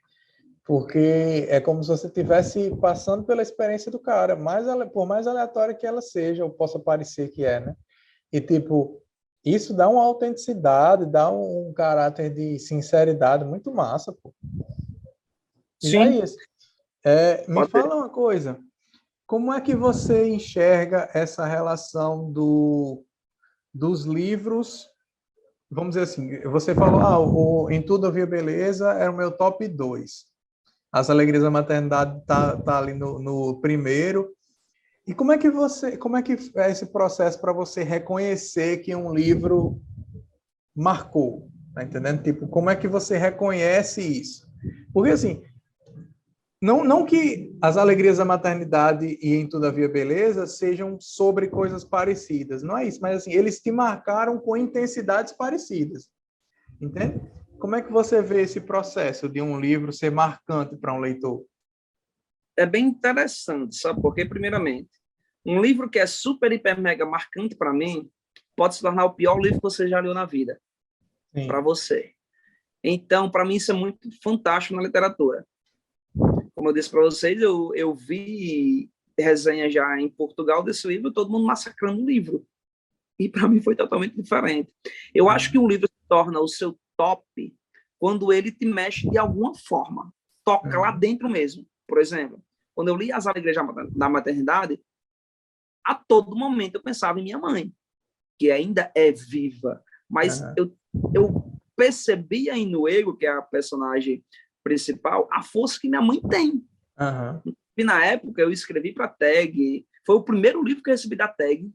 Porque é como se você estivesse passando pela experiência do cara, por mais aleatória que ela seja, ou possa parecer que é, né? E, tipo, isso dá uma autenticidade, dá um caráter de sinceridade muito massa, pô. Sim, Isaías, me pode ter. fala uma coisa. Como é que você enxerga essa relação dos livros? Vamos dizer assim, você falou, Em Tudo Havia Beleza era o meu top 2. As Alegrias da Maternidade tá ali no primeiro. E como é que é esse processo para você reconhecer que um livro marcou? Tá entendendo? Tipo, como é que você reconhece isso? Porque assim, não que As Alegrias da Maternidade e Em Todavia Beleza sejam sobre coisas parecidas, não é isso, mas assim, eles te marcaram com intensidades parecidas, entende? Como é que você vê esse processo de um livro ser marcante para um leitor? É bem interessante, sabe? Porque, primeiramente, um livro que é super, hiper, mega marcante para mim pode se tornar o pior livro que você já leu na vida, para Sim. você. Então, para mim, isso é muito fantástico na literatura. Como eu disse para vocês, eu vi resenha já em Portugal desse livro, todo mundo massacrando o livro. E para mim foi totalmente diferente. Eu acho que um livro se torna o seu top quando ele te mexe de alguma forma, toca lá Uhum. dentro mesmo. Por exemplo, quando eu li As Alegrias da Maternidade, a todo momento eu pensava em minha mãe, que ainda é viva. Mas Uhum. eu percebia em Noego, que é a personagem principal, a força que minha mãe tem. Uhum. E na época eu escrevi para a Tag, foi o primeiro livro que eu recebi da Tag,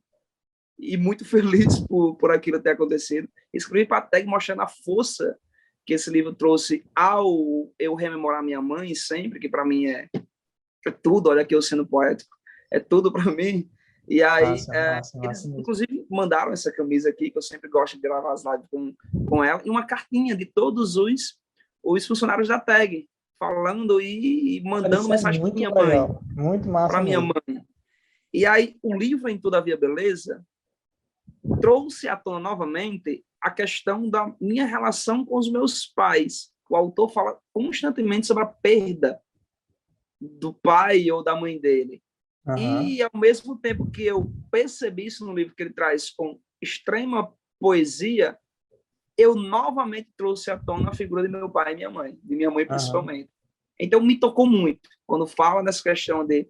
e muito feliz por aquilo ter acontecido. Escrevi para a TEG mostrando a força que esse livro trouxe ao eu rememorar minha mãe sempre, que para mim é tudo, olha aqui eu sendo poético, é tudo para mim. E aí, eles, Massa. inclusive, mandaram essa camisa aqui, que eu sempre gosto de gravar as lives com ela, e uma cartinha de todos os funcionários da TEG, falando e mandando Isso é mensagem para muito minha mãe, legal, muito massa para minha mesmo. mãe. E aí, o livro Em Todavia Beleza trouxe à tona novamente a questão da minha relação com os meus pais. O autor fala constantemente sobre a perda do pai ou da mãe dele. Uhum. E, ao mesmo tempo que eu percebi isso no livro que ele traz com extrema poesia, eu novamente trouxe à tona a figura de meu pai e minha mãe, de minha mãe Uhum. principalmente. Então, me tocou muito quando fala nessa questão de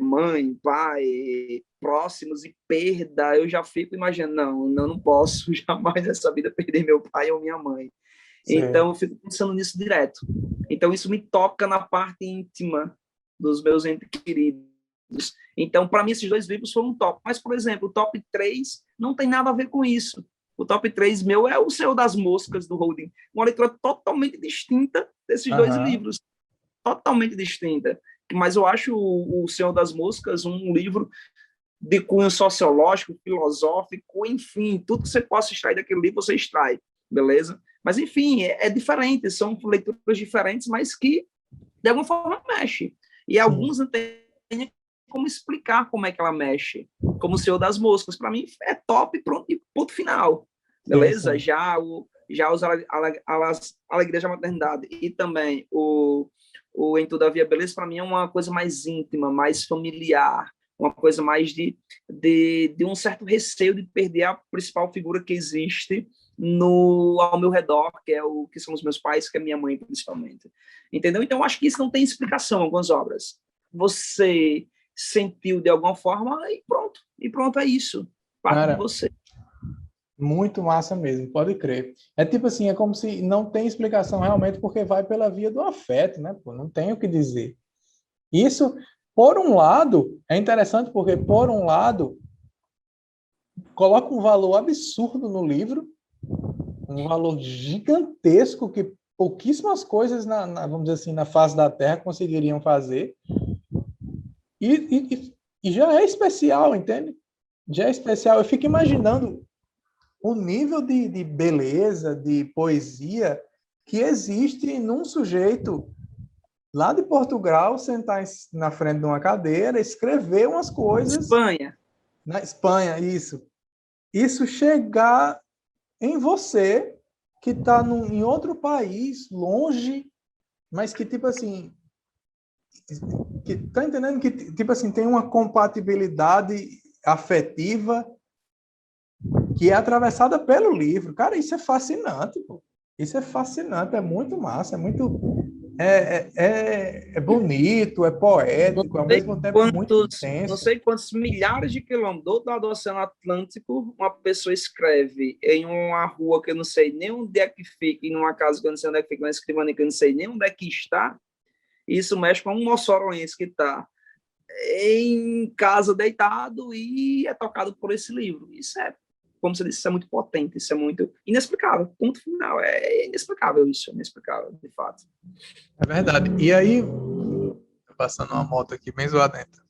mãe, pai, próximos e perda. Eu já fico imaginando, não posso jamais nessa vida perder meu pai ou minha mãe. Então, Sei. eu fico pensando nisso direto. Então, isso me toca na parte íntima dos meus entes queridos. Então, para mim, esses dois livros foram um top. Mas, por exemplo, o top 3 não tem nada a ver com isso. O top 3 meu é O Senhor das Moscas, do Holding. Uma leitura totalmente distinta desses dois Uhum. livros. Totalmente distinta. Mas eu acho o Senhor das Moscas um livro de cunho sociológico, filosófico, enfim, tudo que você possa extrair daquele livro, você extrai, beleza? Mas, enfim, é diferente, são leituras diferentes, mas que, de alguma forma, mexe. E Sim, alguns não têm como explicar como é que ela mexe. Como o Senhor das Moscas, para mim, é top, pronto, e ponto final, beleza? sim. Já os Alegria da Maternidade e também o Em Todavia Beleza, para mim, é uma coisa mais íntima, mais familiar, uma coisa mais de um certo receio de perder a principal figura que existe ao meu redor, que são os meus pais, que é minha mãe, principalmente. Entendeu? Então, eu acho que isso não tem explicação em algumas obras. Você sentiu de alguma forma e pronto, é isso. Parte de Cara, você. muito massa mesmo, pode crer. É tipo assim, é como se não tem explicação realmente porque vai pela via do afeto, né? Pô, não tem o que dizer. Isso, por um lado, é interessante porque, por um lado, coloca um valor absurdo no livro, um valor gigantesco que pouquíssimas coisas, vamos dizer assim, na face da Terra conseguiriam fazer. E já é especial, entende? Já é especial. Eu fico imaginando o nível de beleza, de poesia que existe num sujeito lá de Portugal sentar na frente de uma cadeira, escrever umas coisas Espanha. na Espanha, isso chegar em você que está em outro país, longe, mas que tipo assim, que tá entendendo que tipo assim tem uma compatibilidade afetiva que é atravessada pelo livro. Cara, isso é fascinante, pô. Isso é fascinante, é muito massa, é muito é bonito, é poético, ao mesmo tempo muito Não intenso. sei quantos milhares de quilômetros do outro lado do Oceano Atlântico uma pessoa escreve em uma rua que eu não sei nem onde é que fica, em uma casa que eu não sei onde é que fica, uma escrivania que eu não sei nem onde é que está. Isso mexe com um moçoroense que está em casa deitado e é tocado por esse livro. Isso é, como você disse, isso é muito potente, isso é muito inexplicável. Ponto final. É inexplicável isso, é inexplicável, de fato. É verdade. E aí, tá passando uma moto aqui bem zoadenta.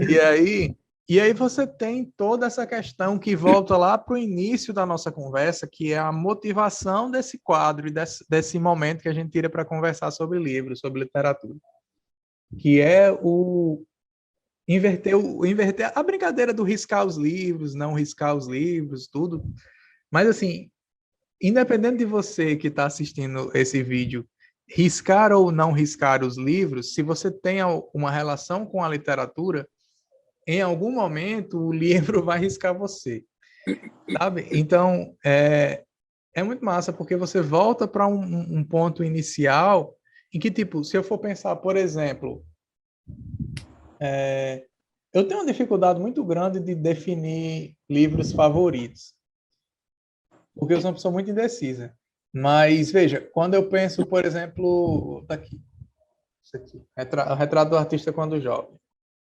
E aí, e aí você tem toda essa questão que volta lá para o início da nossa conversa, que é a motivação desse quadro e desse momento que a gente tira para conversar sobre livros, sobre literatura, que é inverter a brincadeira do riscar os livros, não riscar os livros, tudo. Mas assim, independente de você que está assistindo esse vídeo, riscar ou não riscar os livros, se você tem uma relação com a literatura, em algum momento o livro vai riscar você, sabe? Então, é muito massa, porque você volta para um ponto inicial em que, tipo, se eu for pensar, por exemplo, eu tenho uma dificuldade muito grande de definir livros favoritos, porque eu sou uma pessoa muito indecisa. Mas, veja, quando eu penso, por exemplo, daqui, isso aqui, o retrato do artista quando jovem,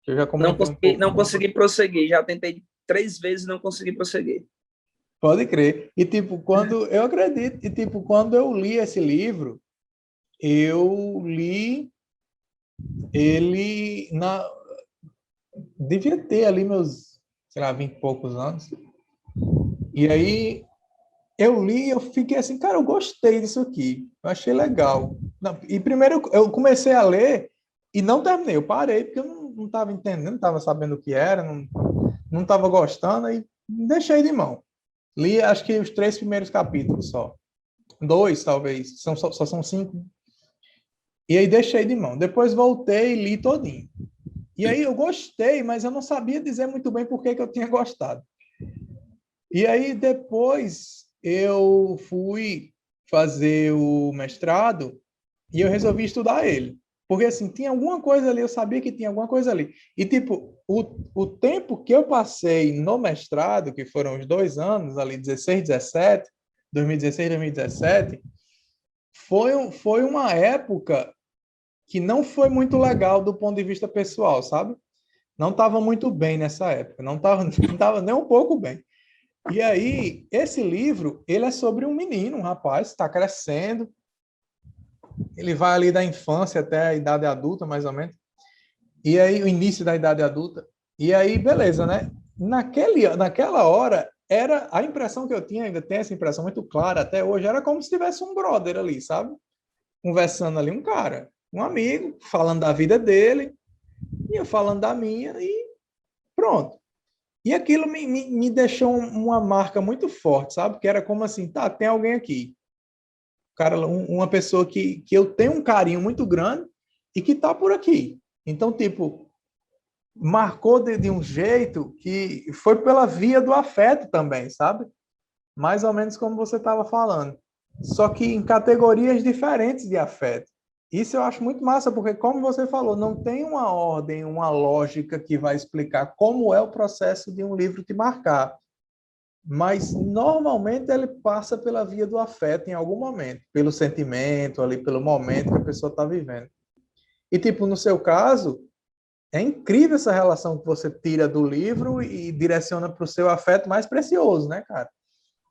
que eu já comentei um pouco. Não consegui prosseguir, já tentei 3 vezes e não consegui prosseguir. Pode crer. E, tipo, quando... Eu acredito. E, tipo, quando eu li esse livro, eu li ele na... Devia ter ali meus, sei lá, 20 e poucos anos. E aí, eu li e eu fiquei assim, cara, eu gostei disso aqui. Eu achei legal. Não, e primeiro eu comecei a ler e não terminei. Eu parei porque eu não estava entendendo, não estava sabendo o que era, não estava gostando e deixei de mão. Li acho que os 3 primeiros capítulos só. 2, talvez. Só são 5. E aí deixei de mão. Depois voltei e li todinho. E aí eu gostei, mas eu não sabia dizer muito bem por que eu tinha gostado. E aí depois eu fui fazer o mestrado e eu resolvi estudar ele. Porque assim, tinha alguma coisa ali, eu sabia que tinha alguma coisa ali. E tipo, o tempo que eu passei no mestrado, que foram os 2 anos, ali 16, 17, 2016, 2017, foi uma época que não foi muito legal do ponto de vista pessoal, sabe? Não estava muito bem nessa época, não tava nem um pouco bem. E aí, esse livro, ele é sobre um menino, um rapaz, está crescendo, ele vai ali da infância até a idade adulta, mais ou menos, e aí o início da idade adulta, e aí, beleza, né? Naquela hora, era a impressão que eu tinha, ainda tem essa impressão muito clara até hoje, era como se tivesse um brother ali, sabe? Conversando ali, um cara, um amigo, falando da vida dele, e eu falando da minha, e pronto. E aquilo me deixou uma marca muito forte, sabe? Que era como assim, tá, tem alguém aqui. Cara, uma pessoa que eu tenho um carinho muito grande e que tá por aqui. Então, tipo, marcou de um jeito que foi pela via do afeto também, sabe? Mais ou menos como você estava falando. Só que em categorias diferentes de afeto. Isso eu acho muito massa, porque, como você falou, não tem uma ordem, uma lógica que vai explicar como é o processo de um livro te marcar. Mas, normalmente, ele passa pela via do afeto em algum momento, pelo sentimento, ali, pelo momento que a pessoa está vivendo. E, tipo, no seu caso, é incrível essa relação que você tira do livro e direciona para o seu afeto mais precioso, né, cara?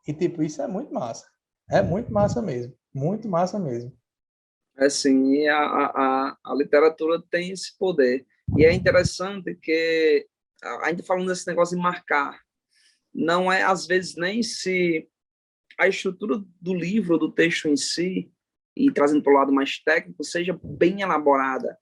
E, tipo, isso é muito massa. É muito massa mesmo. Muito massa mesmo. Assim, a literatura tem esse poder. E é interessante que, ainda falando desse negócio de marcar, não é, às vezes, nem se a estrutura do livro, do texto em si, e trazendo para o lado mais técnico, seja bem elaborada.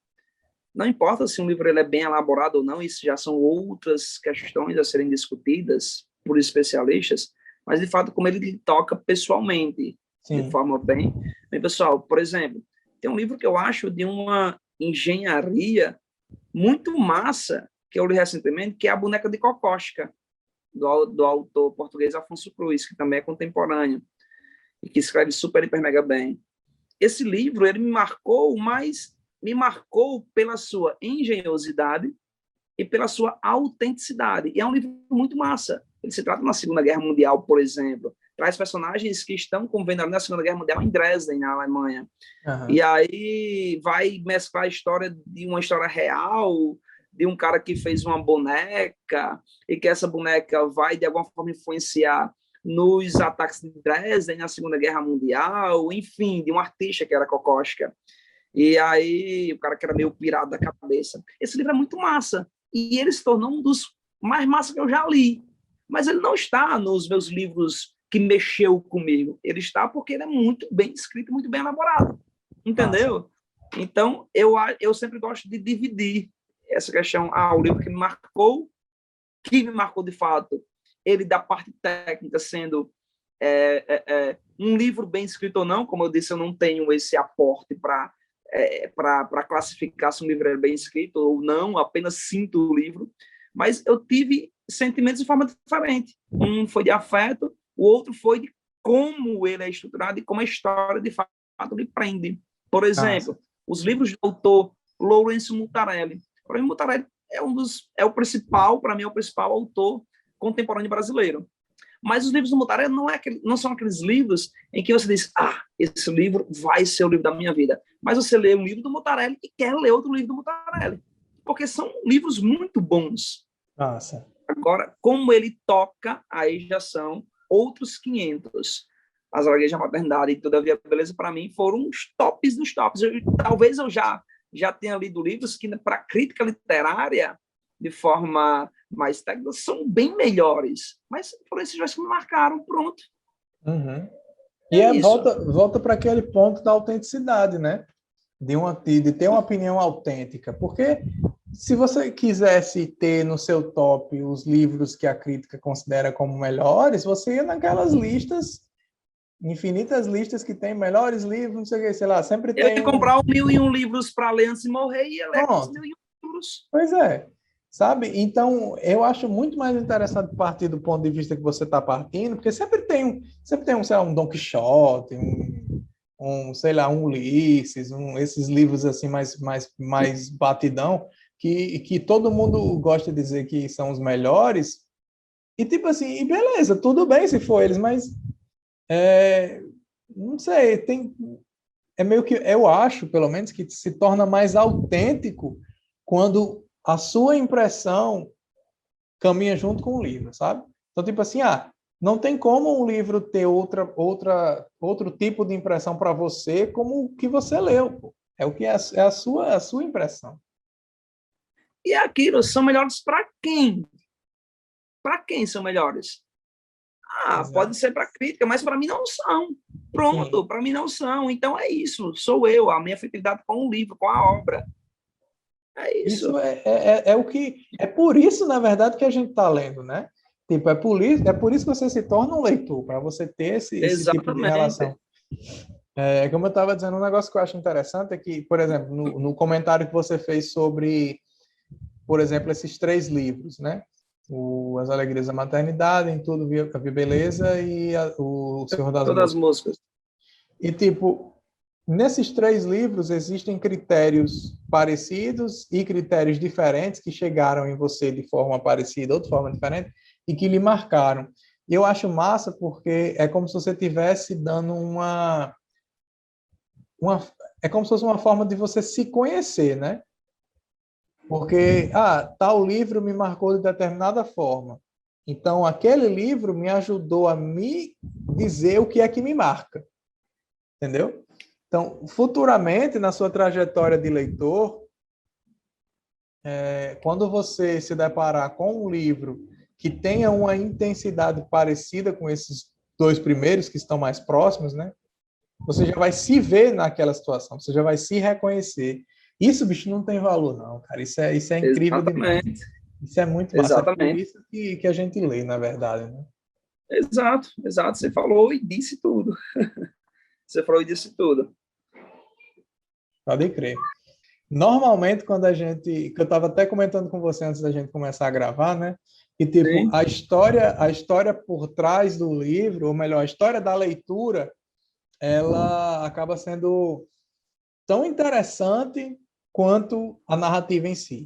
Não importa se um livro ele é bem elaborado ou não, isso já são outras questões a serem discutidas por especialistas, mas, de fato, como ele toca pessoalmente, de Sim. forma bem pessoal. Por exemplo, tem um livro que eu acho de uma engenharia muito massa, que eu li recentemente, que é A Boneca de Kokoschka, do autor português Afonso Cruz, que também é contemporâneo, e que escreve super, hiper, mega bem. Esse livro, ele me marcou pela sua engenhosidade e pela sua autenticidade. E é um livro muito massa. Ele se trata na Segunda Guerra Mundial, por exemplo. Traz personagens que estão convivendo ali na Segunda Guerra Mundial em Dresden, na Alemanha. Uhum. E aí vai mesclar a história de uma história real, de um cara que fez uma boneca, e que essa boneca vai, de alguma forma, influenciar nos ataques de Dresden na Segunda Guerra Mundial, enfim, de um artista que era Kokoschka. E aí, o cara que era meio pirado da cabeça. Esse livro é muito massa. E ele se tornou um dos mais massa que eu já li. Mas ele não está nos meus livros que mexeu comigo. Ele está porque ele é muito bem escrito, muito bem elaborado. Entendeu? Massa. Então, eu sempre gosto de dividir essa questão. O livro que me marcou de fato, ele da parte técnica sendo um livro bem escrito ou não, como eu disse, eu não tenho esse aporte para classificar se um livro é bem escrito ou não, apenas sinto o livro, mas eu tive sentimentos de forma diferente. Um foi de afeto, o outro foi de como ele é estruturado e como a história de fato lhe prende. Por exemplo, os livros do autor Lourenço Mutarelli. Para mim, Mutarelli é o principal, para mim, é o principal autor contemporâneo brasileiro. Mas os livros do Mutarelli não são aqueles livros em que você diz, esse livro vai ser o livro da minha vida. Mas você lê um livro do Mutarelli e quer ler outro livro do Mutarelli. Porque são livros muito bons. Nossa. Agora, como ele toca, aí já são outros 500. As Alegrias da Maternidade e Todavia a Beleza, para mim, foram os tops dos tops. Talvez eu já tenha lido livros que, para crítica literária, de forma mais técnica, são bem melhores. Mas foram esses dois que me marcaram, pronto. Uhum. E volta para aquele ponto da autenticidade, né? De ter uma opinião autêntica. Porque se você quisesse ter no seu top os livros que a crítica considera como melhores, você ia naquelas listas, infinitas listas que tem melhores livros, não sei o que, sei lá, sempre tem. Eu ia comprar 1001 livros para ler antes de morrer e ia ler os 1001 livros. Pois é. Sabe? Então, eu acho muito mais interessante partir do ponto de vista que você está partindo, porque sempre tem um, sei lá, um Don Quixote, sei lá, um Ulisses, esses livros assim mais batidão, que todo mundo gosta de dizer que são os melhores, e tipo assim, e beleza, tudo bem se for eles, mas não sei, é meio que, eu acho, pelo menos, que se torna mais autêntico quando a sua impressão caminha junto com o livro, sabe? Então, tipo assim, não tem como um livro ter outro tipo de impressão para você como o que você leu, pô. É o que é a sua impressão. E aquilo são melhores para quem? Para quem são melhores? Pode ser para crítica, mas para mim não são. Pronto, para mim não são. Então é isso, sou eu, a minha afetividade com o livro, com a obra. É isso. É o que. É por isso, na verdade, que a gente está lendo, né? Tipo, é por isso que você se torna um leitor, para você ter esse tipo de relação. Como eu estava dizendo, um negócio que eu acho interessante é que, por exemplo, no comentário que você fez sobre, por exemplo, esses 3 livros, né? As Alegrias da Maternidade, Em Tudo Havia Beleza e o Senhor das Todas as músicas. E, tipo, nesses 3 livros existem critérios parecidos e critérios diferentes que chegaram em você de forma parecida ou de forma diferente e que lhe marcaram. E eu acho massa porque é como se você estivesse dando é como se fosse uma forma de você se conhecer, né? Porque, tal livro me marcou de determinada forma. Então, aquele livro me ajudou a me dizer o que é que me marca. Entendeu? Então, futuramente, na sua trajetória de leitor, quando você se deparar com um livro que tenha uma intensidade parecida com esses 2 primeiros, que estão mais próximos, né? Você já vai se ver naquela situação, você já vai se reconhecer. Isso, bicho, não tem valor, não, cara. Isso é incrível demais. Isso é muito massa. Exatamente. É por isso que a gente lê, na verdade, né? Exato. Você falou e disse tudo. Você falou e disse tudo. Pode crer. Normalmente, quando que eu estava até comentando com você antes da gente começar a gravar, né? Que, tipo, a história por trás do livro, ou melhor, a história da leitura, ela acaba sendo tão interessante quanto a narrativa em si.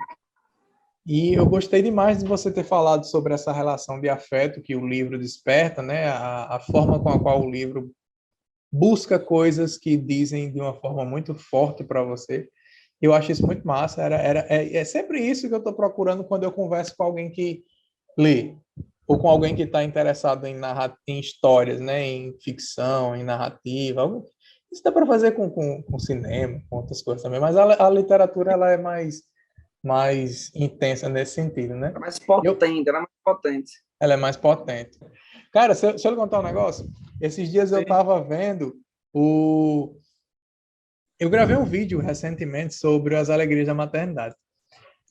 E eu gostei demais de você ter falado sobre essa relação de afeto que o livro desperta, né? A forma com a qual o livro busca coisas que dizem de uma forma muito forte para você. Eu acho isso muito massa. É sempre isso que eu estou procurando quando eu converso com alguém que lê, ou com alguém que está interessado em histórias, né? Em ficção, em narrativa. Isso dá para fazer com cinema, com outras coisas também, mas a literatura ela é mais intensa nesse sentido, né? Ela é mais potente, Ela é mais potente. Cara, se eu lhe contar um negócio, esses dias eu estava vendo Eu gravei um vídeo recentemente sobre as alegrias da maternidade.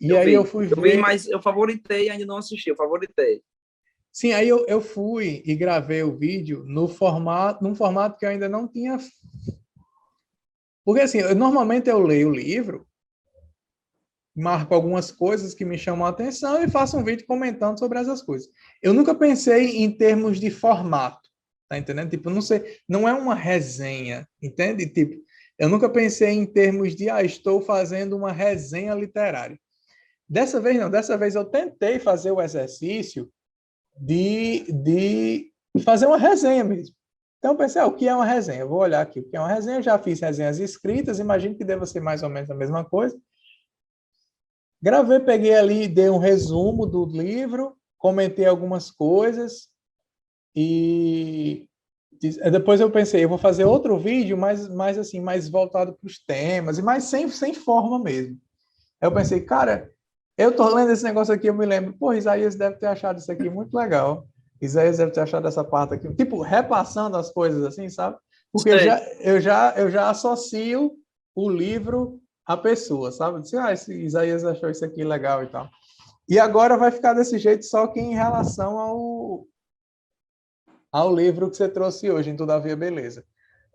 Eu fui ver... Eu vi, mas eu favoritei, ainda não assisti, eu favoritei. Sim, aí eu fui e gravei o vídeo num formato que eu ainda não tinha... Porque, assim, normalmente eu leio o livro, marco algumas coisas que me chamam a atenção e faço um vídeo comentando sobre essas coisas. Eu nunca pensei em termos de formato, tá entendendo? Tipo, não sei, não é uma resenha, entende? Tipo, eu nunca pensei em termos de, estou fazendo uma resenha literária. Dessa vez não, dessa vez eu tentei fazer o exercício de fazer uma resenha mesmo. Então eu pensei, o que é uma resenha? Eu vou olhar aqui o que é uma resenha, eu já fiz resenhas escritas, imagino que deva ser mais ou menos a mesma coisa. Gravei, peguei ali, dei um resumo do livro, comentei algumas coisas e depois eu pensei, eu vou fazer outro vídeo mais assim, mais voltado para os temas e mais sem forma mesmo. Aí eu pensei, cara, eu tô lendo esse negócio aqui, eu me lembro, pô, Isaías deve ter achado isso aqui muito legal. Isaías deve ter achado essa parte aqui, tipo, repassando as coisas assim, sabe? Porque Sei. eu já associo o livro à pessoa, sabe? Eu disse, esse Isaías achou isso aqui legal e tal. E agora vai ficar desse jeito só que em relação ao livro que você trouxe hoje, em Todavia Beleza.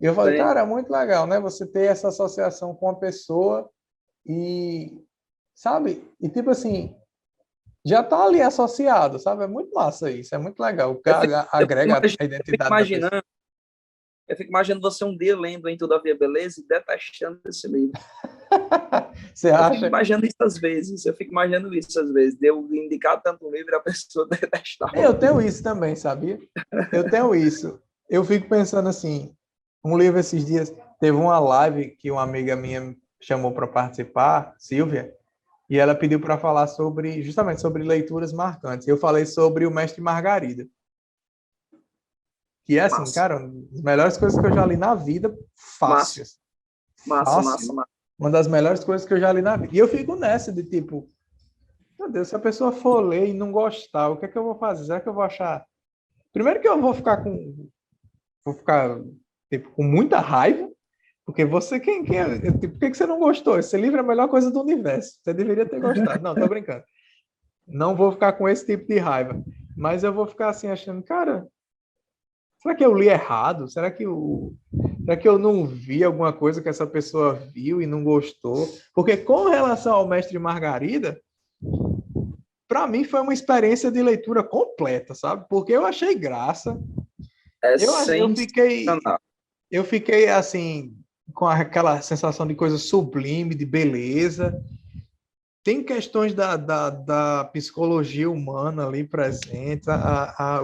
E eu falei, Sei. cara, é muito legal, né? Você ter essa associação com a pessoa e, sabe? E tipo assim, já está ali associado, sabe? É muito massa isso, é muito legal. O que Eu fico agrega a eu fico identidade da pessoa. imaginando, eu fico imaginando você um dia lendo em Todavia Beleza e detestando esse livro. Você Eu fico acha? imaginando isso às vezes, eu fico imaginando isso às vezes, de eu indicar tanto livro e a pessoa detestar o Eu livro. tenho isso também, sabia? Eu tenho isso. Eu fico pensando assim, um livro esses dias, teve uma live que uma amiga minha chamou para participar, Silvia, e ela pediu para falar sobre, justamente sobre leituras marcantes. Eu falei sobre o Mestre Margarida, que é assim, Massa, cara, uma das melhores coisas que eu já li na vida, massa, fácil. massa, massa, Fácil. massa. Uma das melhores coisas que eu já li na vida. E eu fico nessa de tipo, meu Deus, se a pessoa for ler e não gostar, o que é que eu vou fazer? Será que eu vou achar? Primeiro que eu vou ficar tipo, com muita raiva, porque você quem é, tipo, por que que você não gostou? Esse livro é a melhor coisa do universo. Você deveria ter gostado. Não, tô brincando. Não vou ficar com esse tipo de raiva, mas eu vou ficar assim achando, cara, será que eu li errado? Será que eu não vi alguma coisa que essa pessoa viu e não gostou? Porque com relação ao Mestre Margarida, para mim foi uma experiência de leitura completa, sabe? Porque eu achei graça. É Eu fiquei sensacional. eu fiquei assim com aquela sensação de coisa sublime, de beleza. Tem questões da psicologia humana ali presente,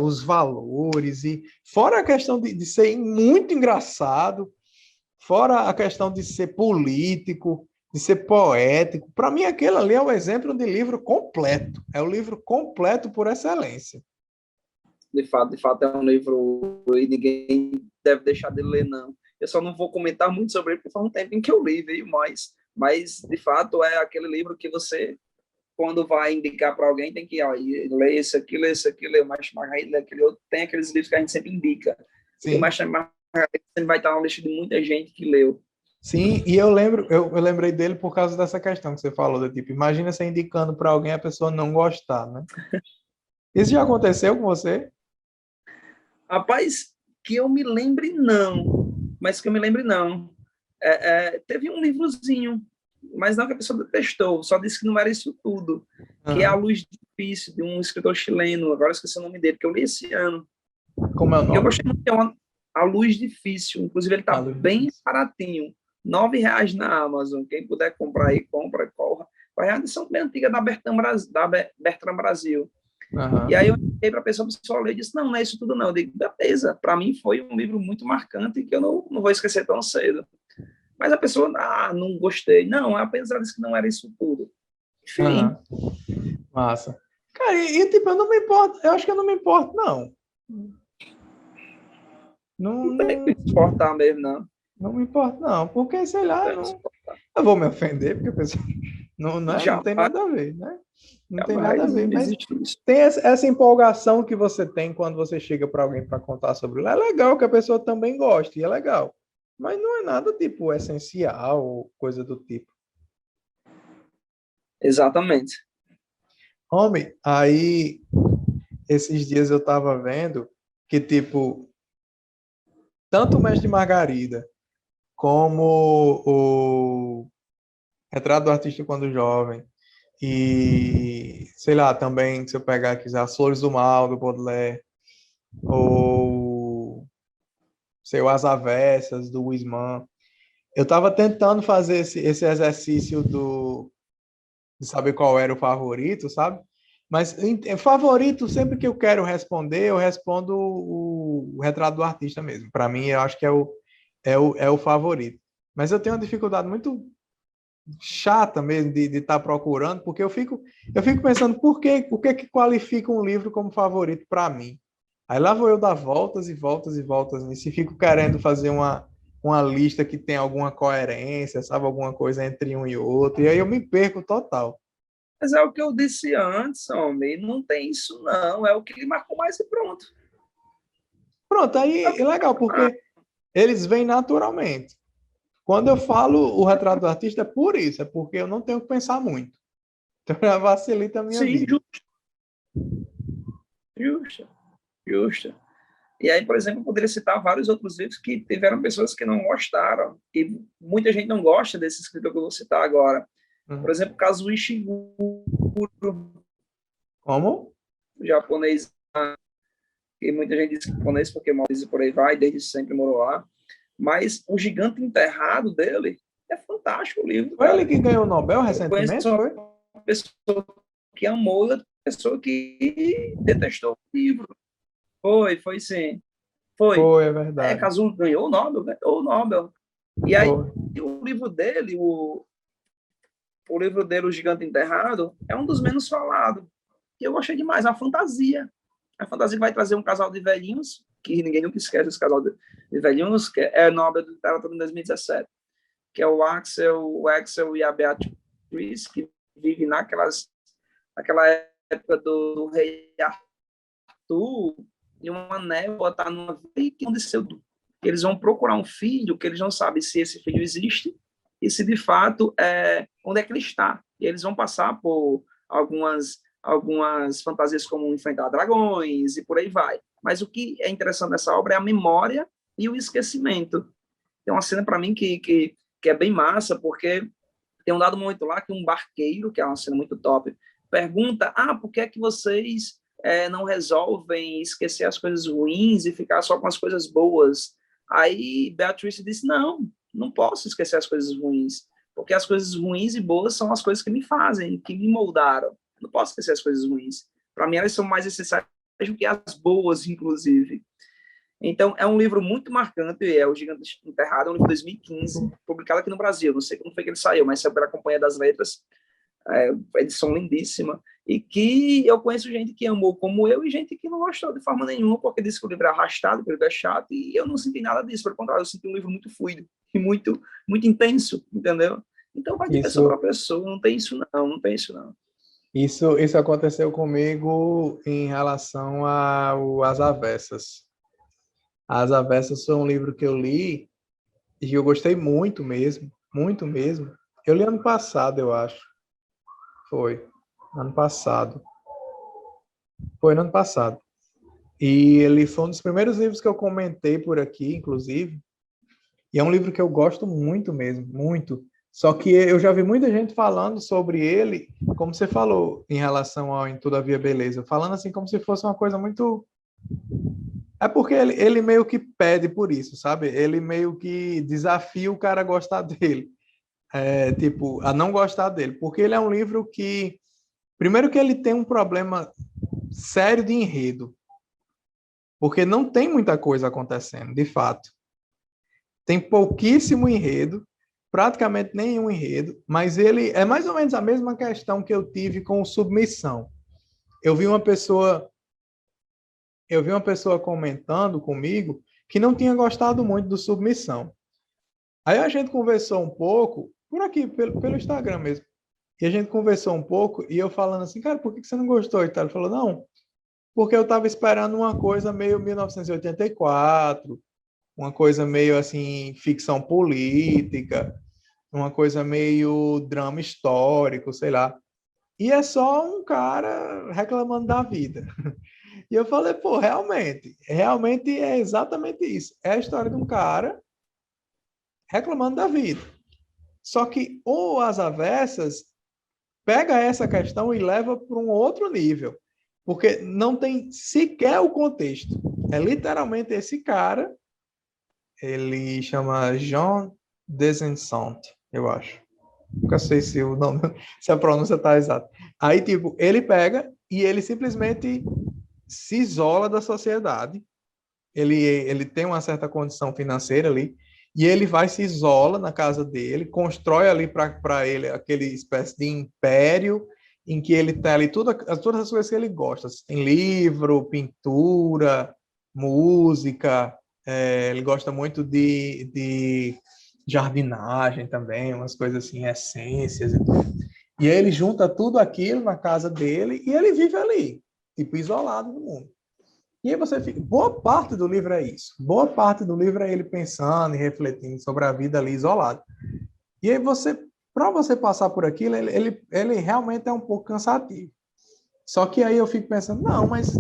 os valores, e fora a questão de ser muito engraçado, fora a questão de ser político, de ser poético. Para mim, aquele ali é o exemplo de livro completo. É o livro completo por excelência. De fato é um livro e ninguém deve deixar de ler, não. Eu só não vou comentar muito sobre ele, porque faz um tempinho que eu li, viu? Mas de fato, é aquele livro que você, quando vai indicar para alguém, tem que ler esse aqui, ler o Mestre Margarida, ler aquele outro. Tem aqueles livros que a gente sempre indica. E o Sim. Mestre Margarida sempre vai estar na lista de muita gente que leu. Sim, e eu lembrei dele por causa dessa questão que você falou, do tipo, imagina você indicando para alguém a pessoa não gostar, né? Isso já aconteceu com você? Rapaz, que eu me lembre, não. Mas que eu me lembre, não. Teve um livrozinho, mas não que a pessoa detestou, só disse que não era isso tudo. Que é A Uhum. Luz Difícil, de um escritor chileno, agora eu esqueci o nome dele, que eu li esse ano. Como é o E eu nome? gostei muito, A Luz Difícil, inclusive ele A está Luz bem Difícil. baratinho, R$ 9 na Amazon. Quem puder comprar aí, compra, corra. Vai a edição bem antiga da Bertrand Brasil. E aí eu Uhum. indiquei para a pessoa ler e disse, não, não é isso tudo não. Eu digo, beleza, para mim foi um livro muito marcante que eu não vou esquecer tão cedo. Mas a pessoa, não gostei. Não, apenas ela disse que não era isso tudo. Enfim, Uhum. Massa. Cara, tipo, eu não me importo, eu acho que eu não me importo, não. Não, não tem que não, se exportar mesmo, não. não me importo, não, porque, sei Não lá, tem que se não, exportar. eu vou me ofender, porque a pessoa não tem Jamais, nada a ver, né? Não tem nada a jamais ver, mas existe isso. tem essa empolgação que você tem quando você chega para alguém para contar sobre ele. É legal que a pessoa também goste, e é legal. Mas não é nada, tipo, essencial ou coisa do tipo. Exatamente. Homem, aí, esses dias eu tava vendo que, tipo, tanto o Mestre Margarida como o Retrato do Artista Quando Jovem, e, sei lá, também, se eu pegar aqui, As Flores do Mal, do Baudelaire, ou, sei, o As Avessas, do Wisman. Eu estava tentando fazer esse exercício de saber qual era o favorito, sabe? Mas favorito, sempre que eu quero responder, eu respondo o Retrato do Artista mesmo. Para mim, eu acho que é o favorito. Mas eu tenho uma dificuldade muito chata mesmo de estar procurando, porque eu fico pensando o que que qualifica um livro como favorito para mim. Aí lá vou eu dar voltas e voltas e voltas nisso e fico querendo fazer uma lista que tem alguma coerência, sabe, alguma coisa entre um e outro, e aí eu me perco total. Mas é o que eu disse antes, homem, não tem isso não, é o que ele marcou mais e pronto. Pronto, É o aí que é ele legal, marcou mais. porque eles vêm naturalmente. Quando eu falo o retrato do artista, é por isso, é porque eu não tenho que pensar muito. Então, já facilita a minha Sim, vida. justo, justo. E aí, por exemplo, eu poderia citar vários outros livros que tiveram pessoas que não gostaram, e muita gente não gosta desse escritor que eu vou citar agora. Por Uhum. exemplo, Kazuo Ishiguro, Como? japonês, que muita gente diz que é japonês porque mora e por aí vai, desde sempre morou lá. Mas O Gigante Enterrado dele é fantástico o livro, Foi ele cara. que ganhou o Nobel Eu conheço recentemente, uma foi? pessoa que amou e outra pessoa que detestou o livro. Foi sim. Foi. Foi, é verdade. Kazuo ganhou o Nobel, ganhou o Nobel. E aí, Foi. o livro dele, o livro dele, O Gigante Enterrado, é um dos menos falados. E eu gostei demais, a fantasia. A fantasia que vai trazer um casal de velhinhos, que ninguém nunca esquece esse casal de velhinhos, que é Nobel de Literatura em 2017, que é o Axel e a Beatriz, que vivem naquela época do rei Arthur, e uma névoa está numa vida que aconteceu. Eles vão procurar um filho que eles não sabem se esse filho existe e se de fato onde é que ele está. E eles vão passar por algumas fantasias como enfrentar dragões e por aí vai. Mas o que é interessante nessa obra é a memória e o esquecimento. Tem uma cena para mim que é bem massa, porque tem um dado momento lá que um barqueiro, que é uma cena muito top, pergunta: por que é que vocês não resolvem esquecer as coisas ruins e ficar só com as coisas boas? Aí Beatriz disse: não posso esquecer as coisas ruins, porque as coisas ruins e boas são as coisas que me fazem, que me moldaram. Não posso esquecer as coisas ruins. Para mim, elas são mais essenciais do que as boas, inclusive. Então, é um livro muito marcante, é O Gigante Enterrado, é um livro de 2015, publicado aqui no Brasil. Não sei como foi que ele saiu, mas saiu pela Companhia das Letras, edição lindíssima, e que eu conheço gente que amou como eu e gente que não gostou de forma nenhuma, porque disse que o livro é arrastado, que o livro é chato, e eu não senti nada disso, pelo contrário, eu senti um livro muito fluido e muito intenso, entendeu? Então, vai de pessoa para Isso, pessoa, não tem isso não, não tem isso não. isso aconteceu comigo em relação às Avessas. As Avessas foi um livro que eu li e eu gostei muito mesmo, muito mesmo. Eu li ano passado, eu acho. Foi, ano passado. Foi no ano passado. E ele foi um dos primeiros livros que eu comentei por aqui, inclusive. E é um livro que eu gosto muito mesmo, muito. Só que eu já vi muita gente falando sobre ele, como você falou, em relação ao Em Tudo Havia Beleza, falando assim como se fosse uma coisa muito. É porque ele meio que pede por isso, sabe? Ele meio que desafia o cara a gostar dele. Tipo, a não gostar dele. Porque ele é um livro que. Primeiro que ele tem um problema sério de enredo. Porque não tem muita coisa acontecendo, de fato. Tem pouquíssimo enredo, praticamente nenhum enredo, mas ele é mais ou menos a mesma questão que eu tive com o Submissão. Eu vi uma pessoa, eu vi uma pessoa comentando comigo que não tinha gostado muito do Submissão. Aí a gente conversou um pouco, por aqui, pelo Instagram mesmo. E a gente conversou um pouco e eu falando assim, cara, por que você não gostou? E tal. Ele falou, não, porque eu estava esperando uma coisa meio 1984, uma coisa meio assim, ficção política, uma coisa meio drama histórico, sei lá. E é só um cara reclamando da vida. E eu falei, pô, realmente é exatamente isso. É a história de um cara reclamando da vida. Só que o As Avessas pega essa questão e leva para um outro nível, porque não tem sequer o contexto. É literalmente esse cara, ele chama Jean Desençant, eu acho. Nunca sei se o nome, se a pronúncia está exata. Aí, tipo, ele pega e ele simplesmente se isola da sociedade. Ele tem uma certa condição financeira ali E ele vai se isola na casa dele, constrói ali para ele aquele espécie de império em que ele tem ali todas as coisas que ele gosta. Tem livro, pintura, música, ele gosta muito de jardinagem também, umas coisas assim, essências e tudo. E aí ele junta tudo aquilo na casa dele e ele vive ali, tipo, isolado do mundo. E aí você fica... Boa parte do livro é isso. Boa parte do livro é ele pensando e refletindo sobre a vida ali isolado. E aí para você passar por aquilo, ele realmente é um pouco cansativo. Só que aí eu fico pensando, não, mas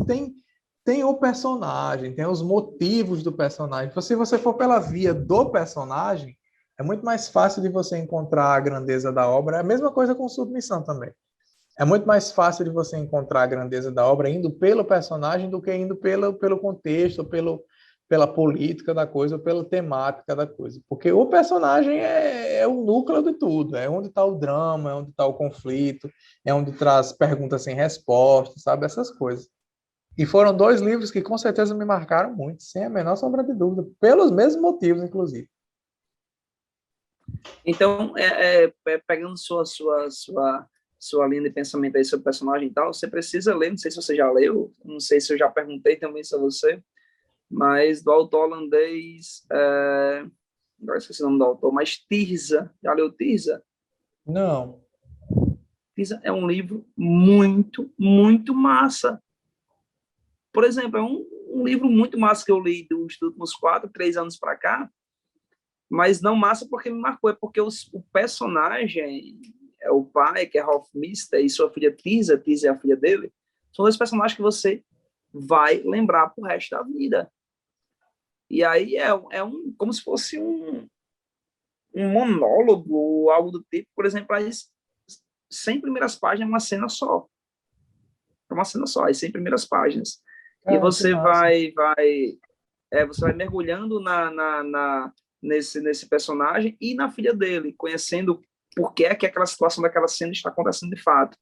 tem o personagem, tem os motivos do personagem. Então, se você for pela via do personagem, é muito mais fácil de você encontrar a grandeza da obra. É a mesma coisa com Submissão também. É muito mais fácil de você encontrar a grandeza da obra indo pelo personagem do que indo pelo contexto, pela política da coisa, ou pela temática da coisa. Porque o personagem é o núcleo de tudo, é onde está o drama, é onde está o conflito, é onde traz perguntas sem resposta, sabe? Essas coisas. E foram dois livros que com certeza me marcaram muito, sem a menor sombra de dúvida, pelos mesmos motivos, inclusive. Então, pegando sua linha de pensamento aí sobre o personagem e tal, você precisa ler, não sei se você já leu, não sei se eu já perguntei também sobre você, mas do autor holandês, agora esqueci o nome do autor, mas Tirza, já leu Tirza? Não. Tirza é um livro muito, muito massa. Por exemplo, é um livro muito massa que eu li dos últimos 4, 3 anos para cá, mas não massa porque me marcou, é porque o personagem, é o pai, que é Hofmeister, e sua filha Tirza é a filha dele, são dois personagens que você vai lembrar pro resto da vida. E aí é como se fosse um monólogo, algo do tipo, por exemplo, as 100 primeiras páginas é uma cena só. É uma cena só, as 100 primeiras páginas. E Cara, que você massa. você vai mergulhando nesse personagem e na filha dele, conhecendo por que é que aquela situação daquela cena está acontecendo de fato.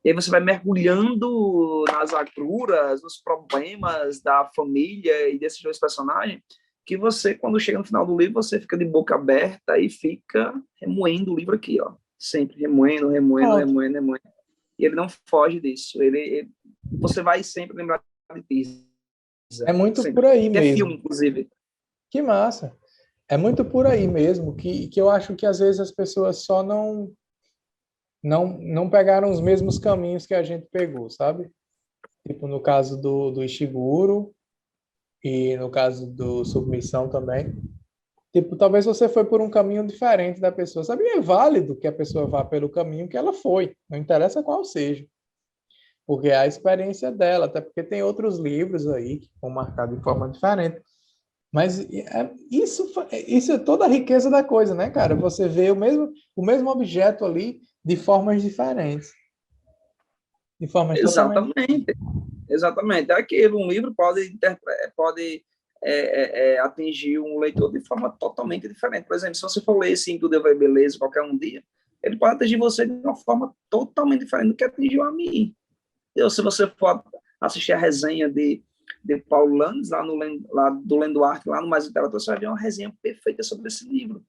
E aí você vai mergulhando nas agruras, nos problemas da família e desses dois personagens, que você, quando chega no final do livro, você fica de boca aberta e fica remoendo o livro aqui, ó. Sempre remoendo, remoendo, Pronto. remoendo, remoendo. E ele não foge disso. Você vai sempre lembrar de Pisa. É muito por Sempre. aí Que é filme, mesmo. inclusive. Que massa. É muito por aí mesmo que eu acho que às vezes as pessoas só não pegaram os mesmos caminhos que a gente pegou, sabe? Tipo no caso do Ishiguro e no caso do Submissão também. Tipo, talvez você foi por um caminho diferente da pessoa, sabe? E é válido que a pessoa vá pelo caminho que ela foi, não interessa qual seja, porque é a experiência dela, até porque tem outros livros aí que vão marcar de forma diferente. Mas isso é toda a riqueza da coisa, né, cara? Você vê o mesmo objeto ali de formas diferentes. De formas totalmente. Exatamente. Exatamente. É aquilo, um livro pode atingir um leitor de forma totalmente diferente. Por exemplo, se você for ler esse Tudo Vai Beleza qualquer um dia, ele pode atingir você de uma forma totalmente diferente do que atingiu a mim. Se você for assistir a resenha de Paulo Landes, lá do Lendo Arte, lá no Mais Literatura, você vai ver uma resenha perfeita sobre esse livro.